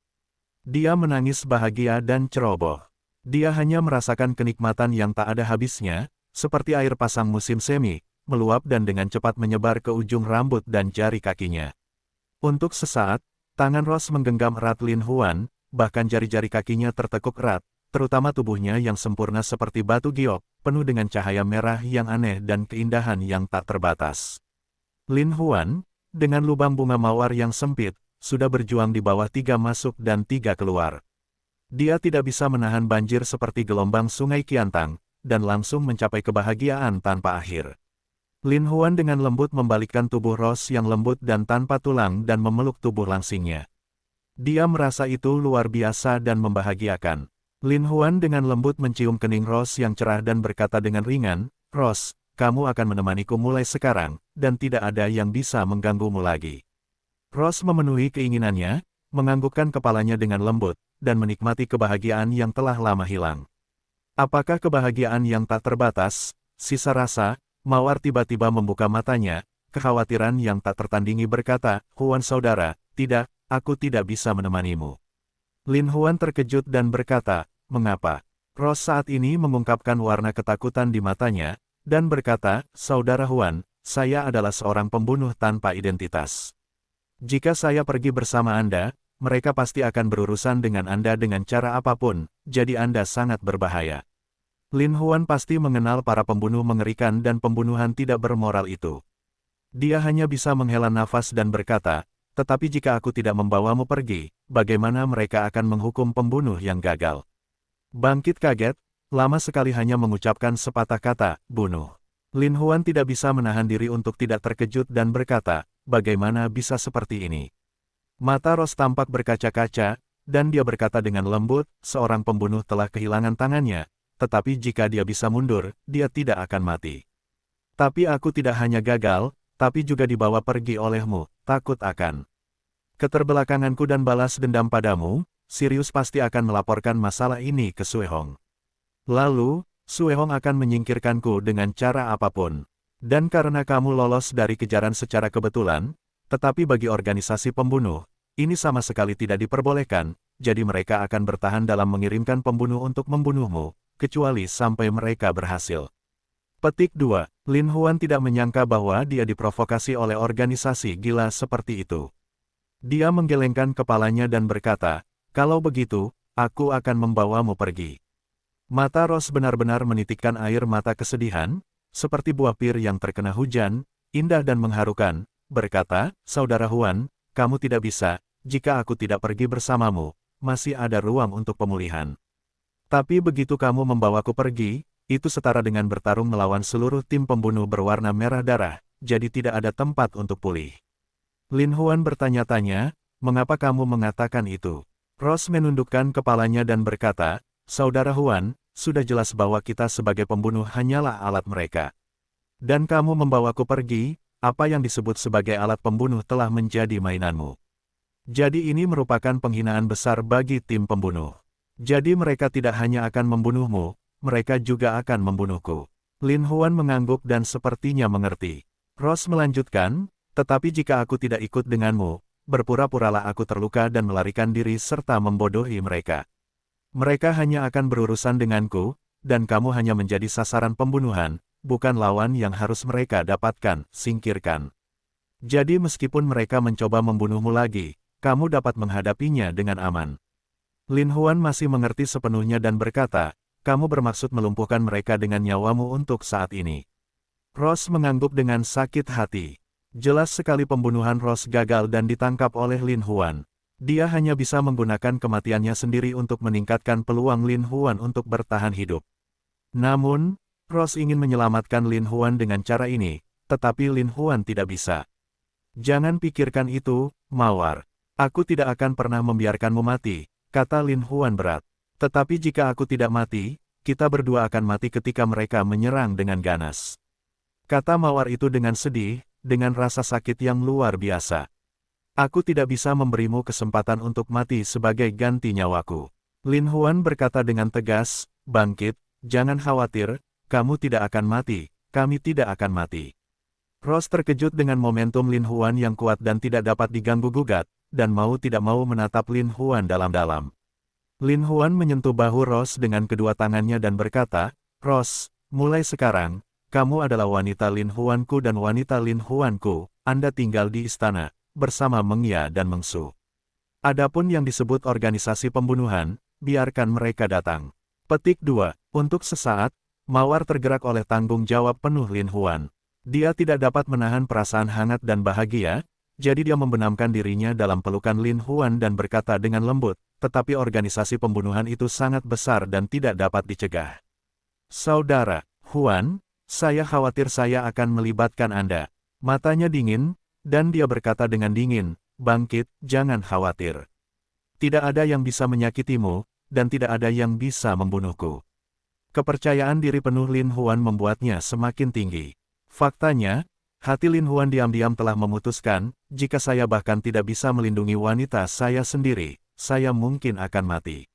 Speaker 1: Dia menangis bahagia dan ceroboh. Dia hanya merasakan kenikmatan yang tak ada habisnya, seperti air pasang musim semi, meluap dan dengan cepat menyebar ke ujung rambut dan jari kakinya. Untuk sesaat, tangan Rose menggenggam erat Lin Huan, bahkan jari-jari kakinya tertekuk erat, terutama tubuhnya yang sempurna seperti batu giok, penuh dengan cahaya merah yang aneh dan keindahan yang tak terbatas. Lin Huan, dengan lubang bunga mawar yang sempit, sudah berjuang di bawah 3 masuk dan 3 keluar. Dia tidak bisa menahan banjir seperti gelombang sungai Qiantang, dan langsung mencapai kebahagiaan tanpa akhir. Lin Huan dengan lembut membalikkan tubuh Rose yang lembut dan tanpa tulang dan memeluk tubuh langsingnya. Dia merasa itu luar biasa dan membahagiakan. Lin Huan dengan lembut mencium kening Rose yang cerah dan berkata dengan ringan, "Rose, kamu akan menemaniku mulai sekarang, dan tidak ada yang bisa mengganggumu lagi." Rose memenuhi keinginannya, menganggukkan kepalanya dengan lembut, dan menikmati kebahagiaan yang telah lama hilang. Apakah kebahagiaan yang tak terbatas, sisa rasa, mawar tiba-tiba membuka matanya, kekhawatiran yang tak tertandingi berkata, "Huan saudara, tidak, aku tidak bisa menemanimu." Lin Huan terkejut dan berkata, "Mengapa?" Ross saat ini mengungkapkan warna ketakutan di matanya, dan berkata, "Saudara Huan, saya adalah seorang pembunuh tanpa identitas. Jika saya pergi bersama Anda, mereka pasti akan berurusan dengan Anda dengan cara apapun, jadi Anda sangat berbahaya." Lin Huan pasti mengenal para pembunuh mengerikan dan pembunuhan tidak bermoral itu. Dia hanya bisa menghela nafas dan berkata, "Tetapi jika aku tidak membawamu pergi, bagaimana mereka akan menghukum pembunuh yang gagal?" Bangkit kaget, lama sekali hanya mengucapkan sepatah kata, "Bunuh." Lin Huan tidak bisa menahan diri untuk tidak terkejut dan berkata, "Bagaimana bisa seperti ini?" Mata Ross tampak berkaca-kaca, dan dia berkata dengan lembut, "Seorang pembunuh telah kehilangan tangannya, tetapi jika dia bisa mundur, dia tidak akan mati. Tapi aku tidak hanya gagal, tapi juga dibawa pergi olehmu, takut akan keterbelakanganku dan balas dendam padamu. Sirius pasti akan melaporkan masalah ini ke Sue Hong. Lalu, Sue Hong akan menyingkirkanku dengan cara apapun. Dan karena kamu lolos dari kejaran secara kebetulan, tetapi bagi organisasi pembunuh, ini sama sekali tidak diperbolehkan, jadi mereka akan bertahan dalam mengirimkan pembunuh untuk membunuhmu, kecuali sampai mereka berhasil." Petik 2. Lin Huan tidak menyangka bahwa dia diprovokasi oleh organisasi gila seperti itu. Dia menggelengkan kepalanya dan berkata, "Kalau begitu, aku akan membawamu pergi." Mata Ross benar-benar menitikkan air mata kesedihan, seperti buah pir yang terkena hujan, indah dan mengharukan, berkata, "Saudara Huan, kamu tidak bisa, jika aku tidak pergi bersamamu, masih ada ruang untuk pemulihan. Tapi begitu kamu membawaku pergi, itu setara dengan bertarung melawan seluruh tim pembunuh berwarna merah darah, jadi tidak ada tempat untuk pulih." Lin Huan bertanya-tanya, "Mengapa kamu mengatakan itu?" Ross menundukkan kepalanya dan berkata, "Saudara Huan, sudah jelas bahwa kita sebagai pembunuh hanyalah alat mereka. Dan kamu membawaku pergi, apa yang disebut sebagai alat pembunuh telah menjadi mainanmu. Jadi ini merupakan penghinaan besar bagi tim pembunuh. Jadi mereka tidak hanya akan membunuhmu, mereka juga akan membunuhku." Lin Huan mengangguk dan sepertinya mengerti. Ross melanjutkan, "Tetapi jika aku tidak ikut denganmu, berpura-puralah aku terluka dan melarikan diri serta membodohi mereka. Mereka hanya akan berurusan denganku, dan kamu hanya menjadi sasaran pembunuhan, bukan lawan yang harus mereka dapatkan, singkirkan. Jadi meskipun mereka mencoba membunuhmu lagi, kamu dapat menghadapinya dengan aman." Lin Huan masih mengerti sepenuhnya dan berkata, "Kamu bermaksud melumpuhkan mereka dengan nyawamu untuk saat ini." Ross mengangguk dengan sakit hati. Jelas sekali pembunuhan Ross gagal dan ditangkap oleh Lin Huan. Dia hanya bisa menggunakan kematiannya sendiri untuk meningkatkan peluang Lin Huan untuk bertahan hidup. Namun, Ross ingin menyelamatkan Lin Huan dengan cara ini, tetapi Lin Huan tidak bisa. "Jangan pikirkan itu, Mawar. Aku tidak akan pernah membiarkanmu mati," kata Lin Huan berat. "Tetapi jika aku tidak mati, kita berdua akan mati ketika mereka menyerang dengan ganas." Kata Mawar itu dengan sedih, dengan rasa sakit yang luar biasa. "Aku tidak bisa memberimu kesempatan untuk mati sebagai ganti nyawaku." Lin Huan berkata dengan tegas, "Bangkit, jangan khawatir, kamu tidak akan mati, kami tidak akan mati." Ross terkejut dengan momentum Lin Huan yang kuat dan tidak dapat diganggu-gugat, dan mau tidak mau menatap Lin Huan dalam-dalam. Lin Huan menyentuh bahu Ross dengan kedua tangannya dan berkata, "Ross, mulai sekarang, kamu adalah wanita Lin Huanku dan wanita Lin Huanku, Anda tinggal di istana, bersama Meng Ya dan Meng Su. Adapun yang disebut organisasi pembunuhan, biarkan mereka datang." Petik 2. Untuk sesaat, Mawar tergerak oleh tanggung jawab penuh Lin Huan. Dia tidak dapat menahan perasaan hangat dan bahagia, jadi dia membenamkan dirinya dalam pelukan Lin Huan dan berkata dengan lembut, "Tetapi organisasi pembunuhan itu sangat besar dan tidak dapat dicegah. Saudara Huan, saya khawatir saya akan melibatkan Anda." Matanya dingin, dan dia berkata dengan dingin, "Bangkit, jangan khawatir. Tidak ada yang bisa menyakitimu, dan tidak ada yang bisa membunuhku." Kepercayaan diri penuh Lin Huan membuatnya semakin tinggi. Faktanya, hati Lin Huan diam-diam telah memutuskan, jika saya bahkan tidak bisa melindungi wanita saya sendiri, saya mungkin akan mati.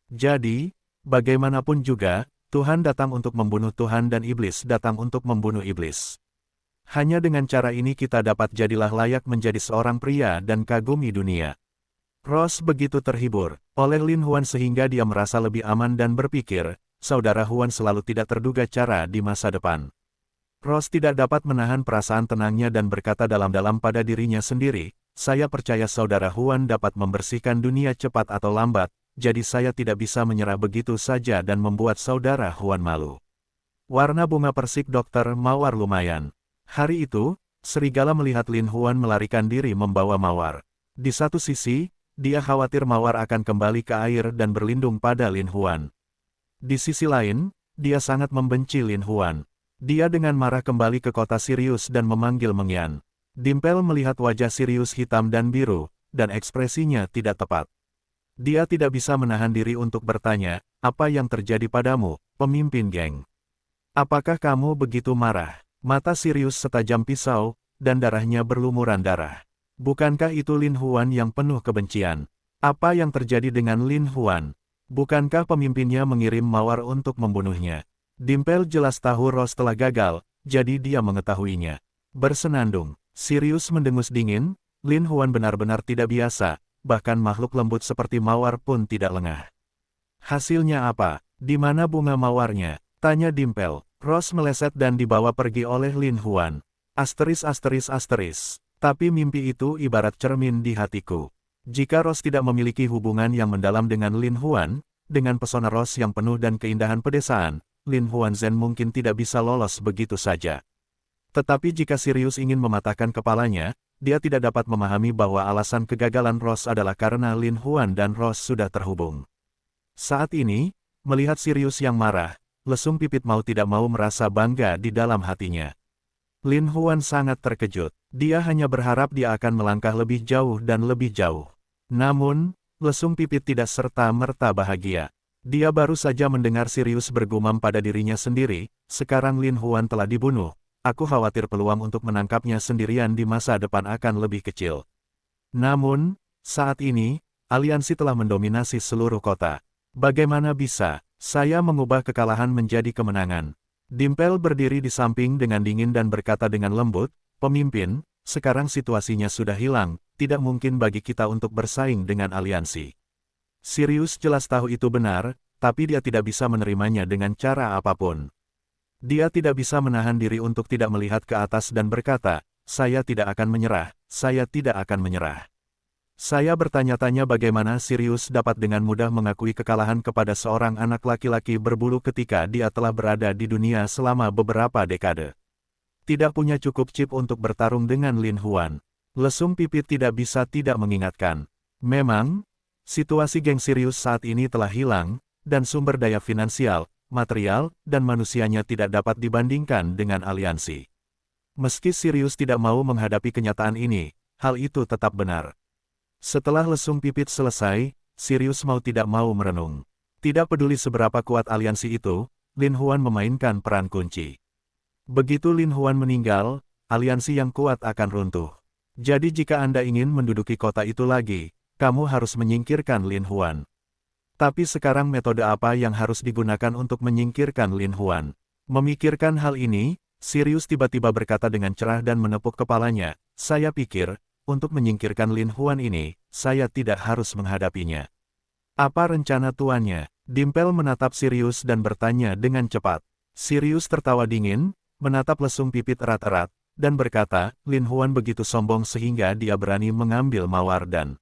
Speaker 1: Jadi, bagaimanapun juga, Tuhan datang untuk membunuh Tuhan dan iblis datang untuk membunuh iblis. Hanya dengan cara ini kita dapat jadilah layak menjadi seorang pria dan kagumi dunia. Ross begitu terhibur oleh Lin Huan sehingga dia merasa lebih aman dan berpikir, saudara Huan selalu tidak terduga cara di masa depan. Ross tidak dapat menahan perasaan tenangnya dan berkata dalam-dalam pada dirinya sendiri, saya percaya saudara Huan dapat membersihkan dunia cepat atau lambat, jadi saya tidak bisa menyerah begitu saja dan membuat saudara Huan malu. Warna bunga persik Dokter Mawar lumayan. Hari itu, serigala melihat Lin Huan melarikan diri membawa mawar. Di satu sisi, dia khawatir mawar akan kembali ke air dan berlindung pada Lin Huan. Di sisi lain, dia sangat membenci Lin Huan. Dia dengan marah kembali ke kota Sirius dan memanggil Mengyan. Dimpel melihat wajah Sirius hitam dan biru, dan ekspresinya tidak tepat. Dia tidak bisa menahan diri untuk bertanya, apa yang terjadi padamu, pemimpin geng? Apakah kamu begitu marah? Mata Sirius setajam pisau, dan darahnya berlumuran darah. Bukankah itu Lin Huan yang penuh kebencian? Apa yang terjadi dengan Lin Huan? Bukankah pemimpinnya mengirim mawar untuk membunuhnya? Dimpel jelas tahu Ross telah gagal, jadi dia mengetahuinya. Bersenandung, Sirius mendengus dingin, Lin Huan benar-benar tidak biasa, bahkan makhluk lembut seperti mawar pun tidak lengah. Hasilnya apa? Di mana bunga mawarnya? Tanya Dimpel. Ross meleset dan dibawa pergi oleh Lin Huan. Asteris. Tapi mimpi itu ibarat cermin di hatiku. Jika Ross tidak memiliki hubungan yang mendalam dengan Lin Huan, dengan pesona Ross yang penuh dan keindahan pedesaan, Lin Huan Zhen mungkin tidak bisa lolos begitu saja. Tetapi jika Sirius ingin mematahkan kepalanya, dia tidak dapat memahami bahwa alasan kegagalan Ross adalah karena Lin Huan dan Ross sudah terhubung. Saat ini, melihat Sirius yang marah, lesung pipit mau tidak mau merasa bangga di dalam hatinya. Lin Huan sangat terkejut. Dia hanya berharap dia akan melangkah lebih jauh dan lebih jauh. Namun, lesung pipit tidak serta-merta bahagia. Dia baru saja mendengar Sirius bergumam pada dirinya sendiri, sekarang Lin Huan telah dibunuh. Aku khawatir peluang untuk menangkapnya sendirian di masa depan akan lebih kecil. Namun, saat ini, aliansi telah mendominasi seluruh kota. Bagaimana bisa saya mengubah kekalahan menjadi kemenangan? Dimpel berdiri di samping dengan dingin dan berkata dengan lembut, pemimpin, sekarang situasinya sudah hilang, tidak mungkin bagi kita untuk bersaing dengan aliansi. Sirius jelas tahu itu benar, tapi dia tidak bisa menerimanya dengan cara apapun. Dia tidak bisa menahan diri untuk tidak melihat ke atas dan berkata, saya tidak akan menyerah, saya tidak akan menyerah. Saya bertanya-tanya bagaimana Sirius dapat dengan mudah mengakui kekalahan kepada seorang anak laki-laki berbulu ketika dia telah berada di dunia selama beberapa dekade. Tidak punya cukup chip untuk bertarung dengan Lin Huan. Lesung pipit tidak bisa tidak mengingatkan. Memang, situasi geng Sirius saat ini telah hilang, dan sumber daya finansial, material, dan manusianya tidak dapat dibandingkan dengan aliansi. Meski Sirius tidak mau menghadapi kenyataan ini, hal itu tetap benar. Setelah lesung pipit selesai, Sirius mau tidak mau merenung. Tidak peduli seberapa kuat aliansi itu, Lin Huan memainkan peran kunci. Begitu Lin Huan meninggal, aliansi yang kuat akan runtuh. Jadi jika Anda ingin menduduki kota itu lagi, kamu harus menyingkirkan Lin Huan. Tapi sekarang metode apa yang harus digunakan untuk menyingkirkan Lin Huan? Memikirkan hal ini, Sirius tiba-tiba berkata dengan cerah dan menepuk kepalanya, saya pikir, untuk menyingkirkan Lin Huan ini, saya tidak harus menghadapinya. Apa rencana tuannya? Dimpel menatap Sirius dan bertanya dengan cepat. Sirius tertawa dingin, menatap lesung pipit erat-erat, dan berkata, Lin Huan begitu sombong sehingga dia berani mengambil mawar dan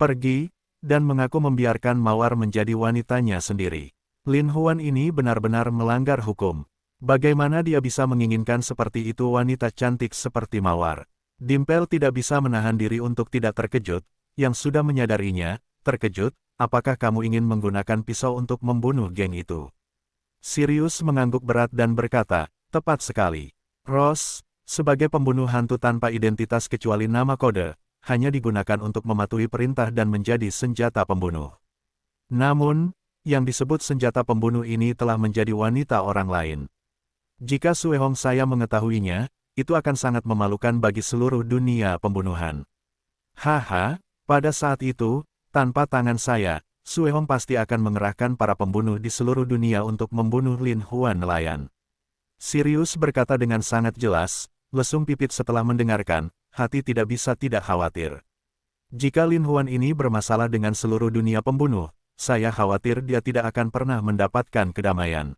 Speaker 1: pergi, dan mengaku membiarkan mawar menjadi wanitanya sendiri. Lin Huan ini benar-benar melanggar hukum. Bagaimana dia bisa menginginkan seperti itu wanita cantik seperti mawar? Dimpel tidak bisa menahan diri untuk tidak terkejut, yang sudah menyadarinya, terkejut, apakah kamu ingin menggunakan pisau untuk membunuh geng itu? Sirius mengangguk berat dan berkata, tepat sekali. Ross, sebagai pembunuh hantu tanpa identitas kecuali nama kode, hanya digunakan untuk mematuhi perintah dan menjadi senjata pembunuh. Namun, yang disebut senjata pembunuh ini telah menjadi wanita orang lain. Jika Sue Hong saya mengetahuinya, itu akan sangat memalukan bagi seluruh dunia pembunuhan. Haha, pada saat itu, tanpa tangan saya, Sue Hong pasti akan mengerahkan para pembunuh di seluruh dunia untuk membunuh Lin Huan nelayan. Sirius berkata dengan sangat jelas, lesung pipit setelah mendengarkan, hati tidak bisa tidak khawatir. Jika Lin Huan ini bermasalah dengan seluruh dunia pembunuh, saya khawatir dia tidak akan pernah mendapatkan kedamaian.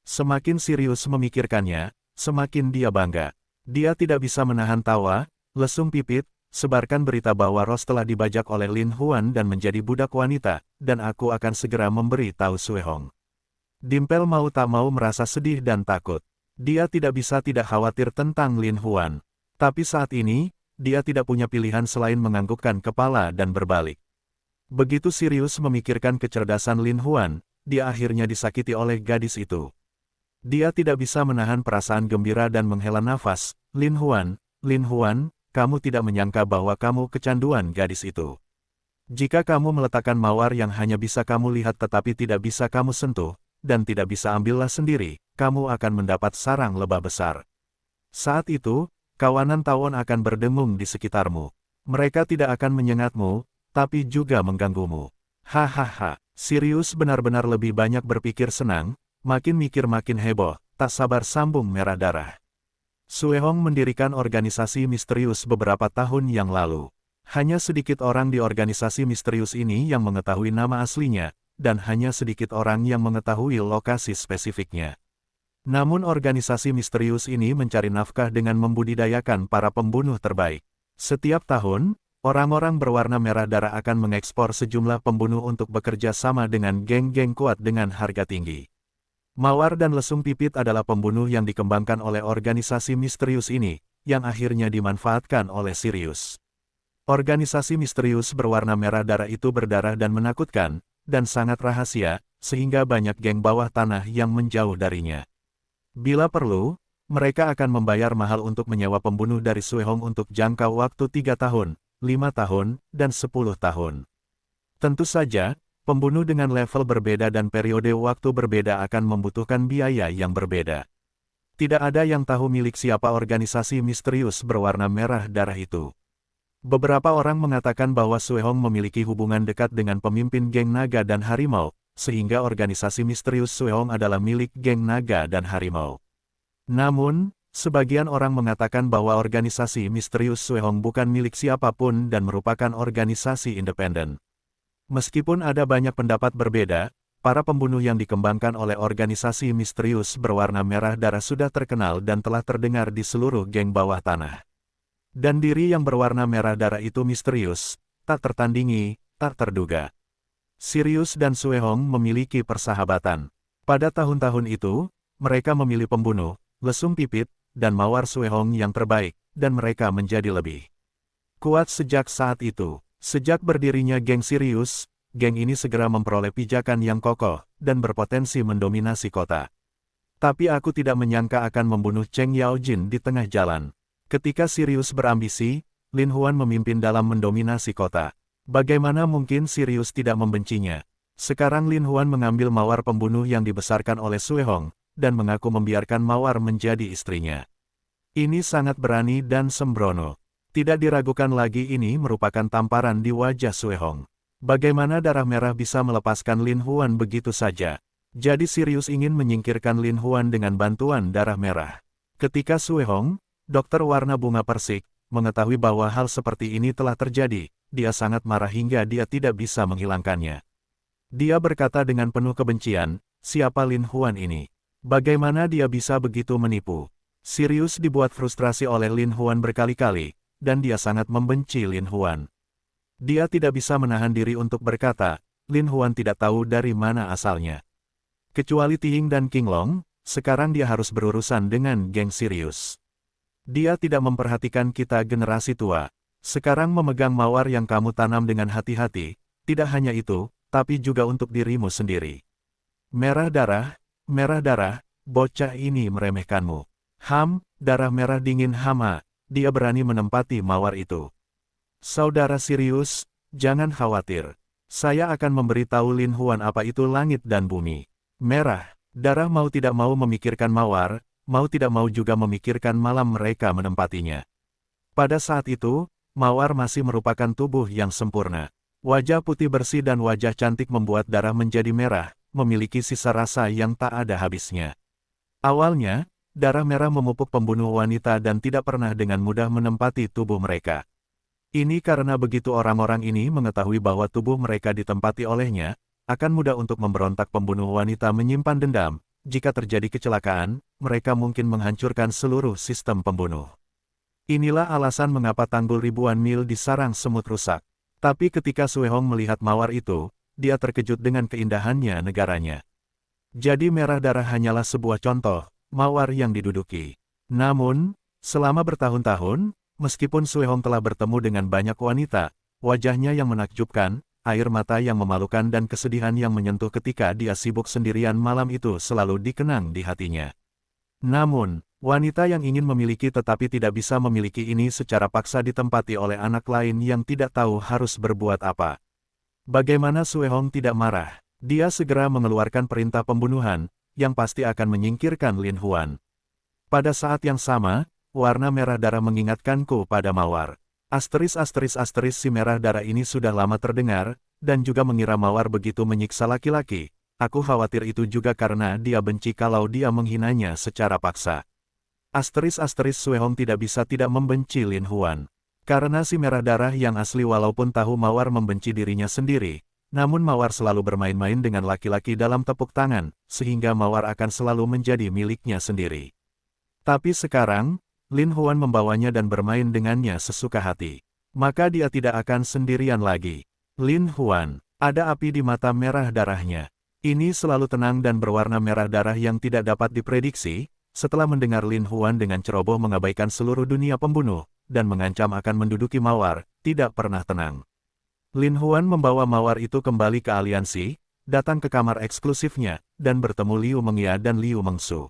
Speaker 1: Semakin serius memikirkannya, semakin dia bangga. Dia tidak bisa menahan tawa, lesung pipit, sebarkan berita bahwa Rose telah dibajak oleh Lin Huan dan menjadi budak wanita, dan aku akan segera memberi tahu Sue Hong. Dimpel mau tak mau merasa sedih dan takut. Dia tidak bisa tidak khawatir tentang Lin Huan. Tapi saat ini, dia tidak punya pilihan selain menganggukkan kepala dan berbalik. Begitu serius memikirkan kecerdasan Lin Huan, dia akhirnya disakiti oleh gadis itu. Dia tidak bisa menahan perasaan gembira dan menghela nafas. Lin Huan, kamu tidak menyangka bahwa kamu kecanduan gadis itu. Jika kamu meletakkan mawar yang hanya bisa kamu lihat tetapi tidak bisa kamu sentuh, dan tidak bisa ambillah sendiri, kamu akan mendapat sarang lebah besar. Saat itu, kawanan tawon akan berdengung di sekitarmu. Mereka tidak akan menyengatmu, tapi juga mengganggumu. Hahaha, Sirius benar-benar lebih banyak berpikir senang, makin mikir makin heboh, tak sabar sambung Merah Darah. Sue Hong mendirikan organisasi misterius beberapa tahun yang lalu. Hanya sedikit orang di organisasi misterius ini yang mengetahui nama aslinya, dan hanya sedikit orang yang mengetahui lokasi spesifiknya. Namun organisasi misterius ini mencari nafkah dengan membudidayakan para pembunuh terbaik. Setiap tahun, orang-orang berwarna merah darah akan mengekspor sejumlah pembunuh untuk bekerja sama dengan geng-geng kuat dengan harga tinggi. Mawar dan lesung pipit adalah pembunuh yang dikembangkan oleh organisasi misterius ini, yang akhirnya dimanfaatkan oleh Sirius. Organisasi misterius berwarna merah darah itu berdarah dan menakutkan, dan sangat rahasia, sehingga banyak geng bawah tanah yang menjauh darinya. Bila perlu, mereka akan membayar mahal untuk menyewa pembunuh dari Sue Hong untuk jangka waktu 3 tahun, 5 tahun, dan 10 tahun. Tentu saja, pembunuh dengan level berbeda dan periode waktu berbeda akan membutuhkan biaya yang berbeda. Tidak ada yang tahu milik siapa organisasi misterius berwarna merah darah itu. Beberapa orang mengatakan bahwa Sue Hong memiliki hubungan dekat dengan pemimpin geng naga dan harimau, sehingga organisasi misterius Sue Hong adalah milik geng naga dan harimau. Namun, sebagian orang mengatakan bahwa organisasi misterius Sue Hong bukan milik siapapun dan merupakan organisasi independen. Meskipun ada banyak pendapat berbeda, para pembunuh yang dikembangkan oleh organisasi misterius berwarna merah darah sudah terkenal dan telah terdengar di seluruh geng bawah tanah. Dan diri yang berwarna merah darah itu misterius, tak tertandingi, tak terduga. Sirius dan Sue Hong memiliki persahabatan. Pada tahun-tahun itu, mereka memilih pembunuh, lesung pipit, dan mawar Sue Hong yang terbaik, dan mereka menjadi lebih kuat sejak saat itu. Sejak berdirinya geng Sirius, geng ini segera memperoleh pijakan yang kokoh, dan berpotensi mendominasi kota. Tapi aku tidak menyangka akan membunuh Cheng Yaojin di tengah jalan. Ketika Sirius berambisi, Lin Huan memimpin dalam mendominasi kota. Bagaimana mungkin Sirius tidak membencinya? Sekarang Lin Huan mengambil mawar pembunuh yang dibesarkan oleh Sue Hong, dan mengaku membiarkan mawar menjadi istrinya. Ini sangat berani dan sembrono. Tidak diragukan lagi ini merupakan tamparan di wajah Sue Hong. Bagaimana darah merah bisa melepaskan Lin Huan begitu saja? Jadi Sirius ingin menyingkirkan Lin Huan dengan bantuan darah merah. Ketika Sue Hong, dokter warna bunga persik, mengetahui bahwa hal seperti ini telah terjadi, dia sangat marah hingga dia tidak bisa menghilangkannya. Dia berkata dengan penuh kebencian, siapa Lin Huan ini? Bagaimana dia bisa begitu menipu? Sirius dibuat frustrasi oleh Lin Huan berkali-kali, dan dia sangat membenci Lin Huan. Dia tidak bisa menahan diri untuk berkata, Lin Huan tidak tahu dari mana asalnya. Kecuali Tiying dan King Long, sekarang dia harus berurusan dengan geng Sirius. Dia tidak memperhatikan kita generasi tua. Sekarang memegang mawar yang kamu tanam dengan hati-hati, tidak hanya itu, tapi juga untuk dirimu sendiri. Merah darah, bocah ini meremehkanmu. Darah merah dingin hama, dia berani menempati mawar itu. Saudara Sirius, jangan khawatir. Saya akan memberitahu Lin Huan apa itu langit dan bumi. Merah darah mau tidak mau memikirkan mawar, mau tidak mau juga memikirkan malam mereka menempatinya. Pada saat itu, mawar masih merupakan tubuh yang sempurna. Wajah putih bersih dan wajah cantik membuat darah menjadi merah, memiliki sisa rasa yang tak ada habisnya. Awalnya, darah merah memupuk pembunuh wanita dan tidak pernah dengan mudah menempati tubuh mereka. Ini karena begitu orang-orang ini mengetahui bahwa tubuh mereka ditempati olehnya, akan mudah untuk memberontak. Pembunuh wanita menyimpan dendam. Jika terjadi kecelakaan, mereka mungkin menghancurkan seluruh sistem pembunuh. Inilah alasan mengapa tanggul ribuan mil di sarang semut rusak. Tapi ketika Sue Hong melihat mawar itu, dia terkejut dengan keindahannya negaranya. Jadi merah darah hanyalah sebuah contoh mawar yang diduduki. Namun, selama bertahun-tahun, meskipun Sue Hong telah bertemu dengan banyak wanita, wajahnya yang menakjubkan, air mata yang memalukan dan kesedihan yang menyentuh ketika dia sibuk sendirian malam itu selalu dikenang di hatinya. Namun, wanita yang ingin memiliki tetapi tidak bisa memiliki ini secara paksa ditempati oleh anak lain yang tidak tahu harus berbuat apa. Bagaimana Sue Hong tidak marah? Dia segera mengeluarkan perintah pembunuhan, yang pasti akan menyingkirkan Lin Huan. Pada saat yang sama, warna merah darah mengingatkanku pada mawar. Asteris si merah darah ini sudah lama terdengar, dan juga mengira mawar begitu menyiksa laki-laki. Aku khawatir itu juga karena dia benci kalau dia menghinanya secara paksa. Asteris Sue Hong tidak bisa tidak membenci Lin Huan. Karena si merah darah yang asli walaupun tahu mawar membenci dirinya sendiri, namun mawar selalu bermain-main dengan laki-laki dalam tepuk tangan, sehingga mawar akan selalu menjadi miliknya sendiri. Tapi sekarang, Lin Huan membawanya dan bermain dengannya sesuka hati. Maka dia tidak akan sendirian lagi. Lin Huan, ada api di mata merah darahnya. Ini selalu tenang dan berwarna merah darah yang tidak dapat diprediksi. Setelah mendengar Lin Huan dengan ceroboh mengabaikan seluruh dunia pembunuh, dan mengancam akan menduduki mawar, tidak pernah tenang. Lin Huan membawa mawar itu kembali ke aliansi, datang ke kamar eksklusifnya, dan bertemu Liu Mengia dan Liu Mengsu.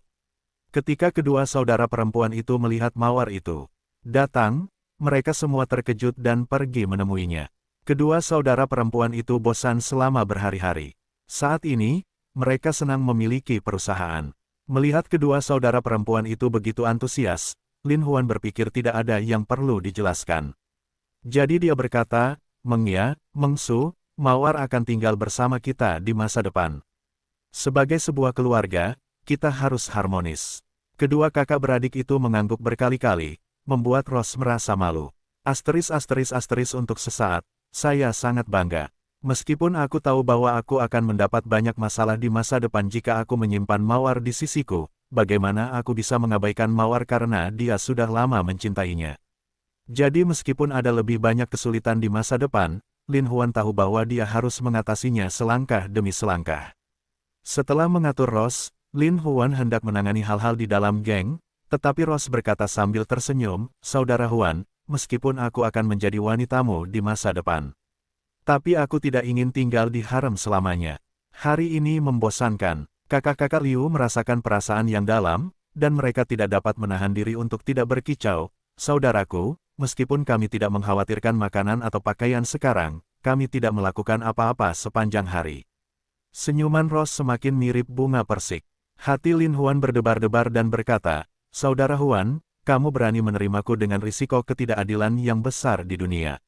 Speaker 1: Ketika kedua saudara perempuan itu melihat mawar itu datang, mereka semua terkejut dan pergi menemuinya. Kedua saudara perempuan itu bosan selama berhari-hari. Saat ini, mereka senang memiliki perusahaan. Melihat kedua saudara perempuan itu begitu antusias, Lin Huan berpikir tidak ada yang perlu dijelaskan. Jadi dia berkata, Mengia, Mengsu, mawar akan tinggal bersama kita di masa depan. Sebagai sebuah keluarga, kita harus harmonis. Kedua kakak beradik itu mengangguk berkali-kali, membuat Ross merasa malu. Asteris untuk sesaat, saya sangat bangga. Meskipun aku tahu bahwa aku akan mendapat banyak masalah di masa depan jika aku menyimpan mawar di sisiku, bagaimana aku bisa mengabaikan mawar karena dia sudah lama mencintainya. Jadi meskipun ada lebih banyak kesulitan di masa depan, Lin Huan tahu bahwa dia harus mengatasinya selangkah demi selangkah. Setelah mengatur Ross, Lin Huan hendak menangani hal-hal di dalam geng, tetapi Ross berkata sambil tersenyum, Saudara Huan, meskipun aku akan menjadi wanitamu di masa depan. Tapi aku tidak ingin tinggal di harem selamanya. Hari ini membosankan. Kakak-kakak Liu merasakan perasaan yang dalam, dan mereka tidak dapat menahan diri untuk tidak berkicau. Saudaraku, meskipun kami tidak mengkhawatirkan makanan atau pakaian sekarang, kami tidak melakukan apa-apa sepanjang hari. Senyuman Ross semakin mirip bunga persik. Hati Lin Huan berdebar-debar dan berkata, Saudara Huan, kamu berani menerimaku dengan risiko ketidakadilan yang besar di dunia.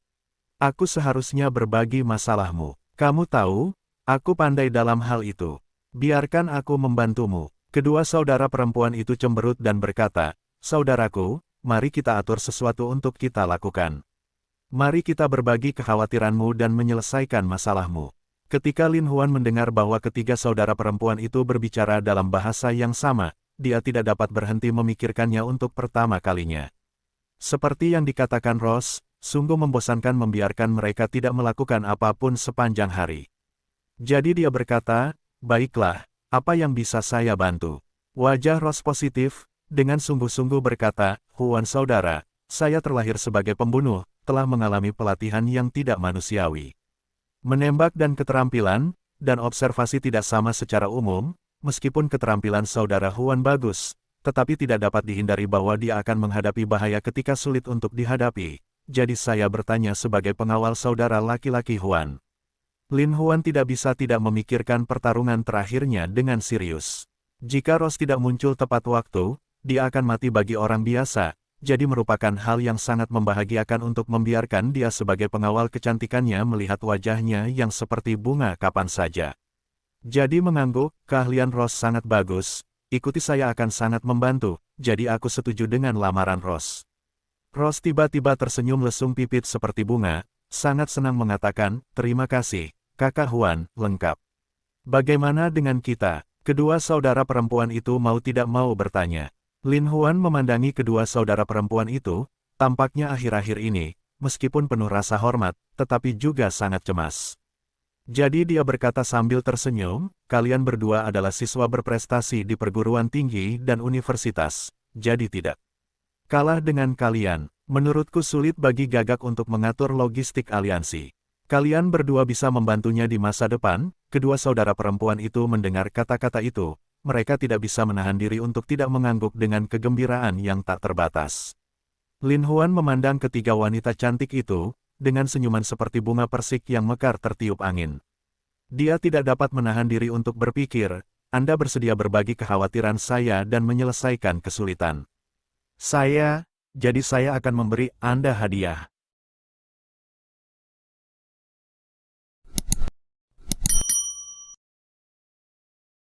Speaker 1: Aku seharusnya berbagi masalahmu. Kamu tahu, aku pandai dalam hal itu. Biarkan aku membantumu. Kedua saudara perempuan itu cemberut dan berkata, Saudaraku, mari kita atur sesuatu untuk kita lakukan. Mari kita berbagi kekhawatiranmu dan menyelesaikan masalahmu. Ketika Lin Huan mendengar bahwa ketiga saudara perempuan itu berbicara dalam bahasa yang sama, dia tidak dapat berhenti memikirkannya untuk pertama kalinya. Seperti yang dikatakan Ross, sungguh membosankan membiarkan mereka tidak melakukan apapun sepanjang hari. Jadi dia berkata, baiklah, apa yang bisa saya bantu? Wajah Ross positif, dengan sungguh-sungguh berkata, Huan saudara, saya terlahir sebagai pembunuh, telah mengalami pelatihan yang tidak manusiawi. Menembak dan keterampilan, dan observasi tidak sama secara umum, meskipun keterampilan saudara Huan bagus, tetapi tidak dapat dihindari bahwa dia akan menghadapi bahaya ketika sulit untuk dihadapi. Jadi saya bertanya sebagai pengawal saudara laki-laki Huan. Lin Huan tidak bisa tidak memikirkan pertarungan terakhirnya dengan serius. Jika Ross tidak muncul tepat waktu, dia akan mati bagi orang biasa. Jadi merupakan hal yang sangat membahagiakan untuk membiarkan dia sebagai pengawal kecantikannya melihat wajahnya yang seperti bunga kapan saja. Jadi mengangguk, keahlian Ross sangat bagus, ikuti saya akan sangat membantu, jadi aku setuju dengan lamaran Ross. Rose tiba-tiba tersenyum lesung pipit seperti bunga, sangat senang mengatakan, terima kasih, Kakak Huan, lengkap. Bagaimana dengan kita? Kedua saudara perempuan itu mau tidak mau bertanya. Lin Huan memandangi kedua saudara perempuan itu, tampaknya akhir-akhir ini, meskipun penuh rasa hormat, tetapi juga sangat cemas. Jadi dia berkata sambil tersenyum, kalian berdua adalah siswa berprestasi di perguruan tinggi dan universitas, jadi tidak kalah dengan kalian. Menurutku sulit bagi Gagak untuk mengatur logistik aliansi. Kalian berdua bisa membantunya di masa depan. Kedua saudara perempuan itu mendengar kata-kata itu, mereka tidak bisa menahan diri untuk tidak mengangguk dengan kegembiraan yang tak terbatas. Lin Huan memandang ketiga wanita cantik itu, dengan senyuman seperti bunga persik yang mekar tertiup angin. Dia tidak dapat menahan diri untuk berpikir, Anda bersedia berbagi kekhawatiran saya dan menyelesaikan kesulitan. Jadi saya akan memberi Anda hadiah.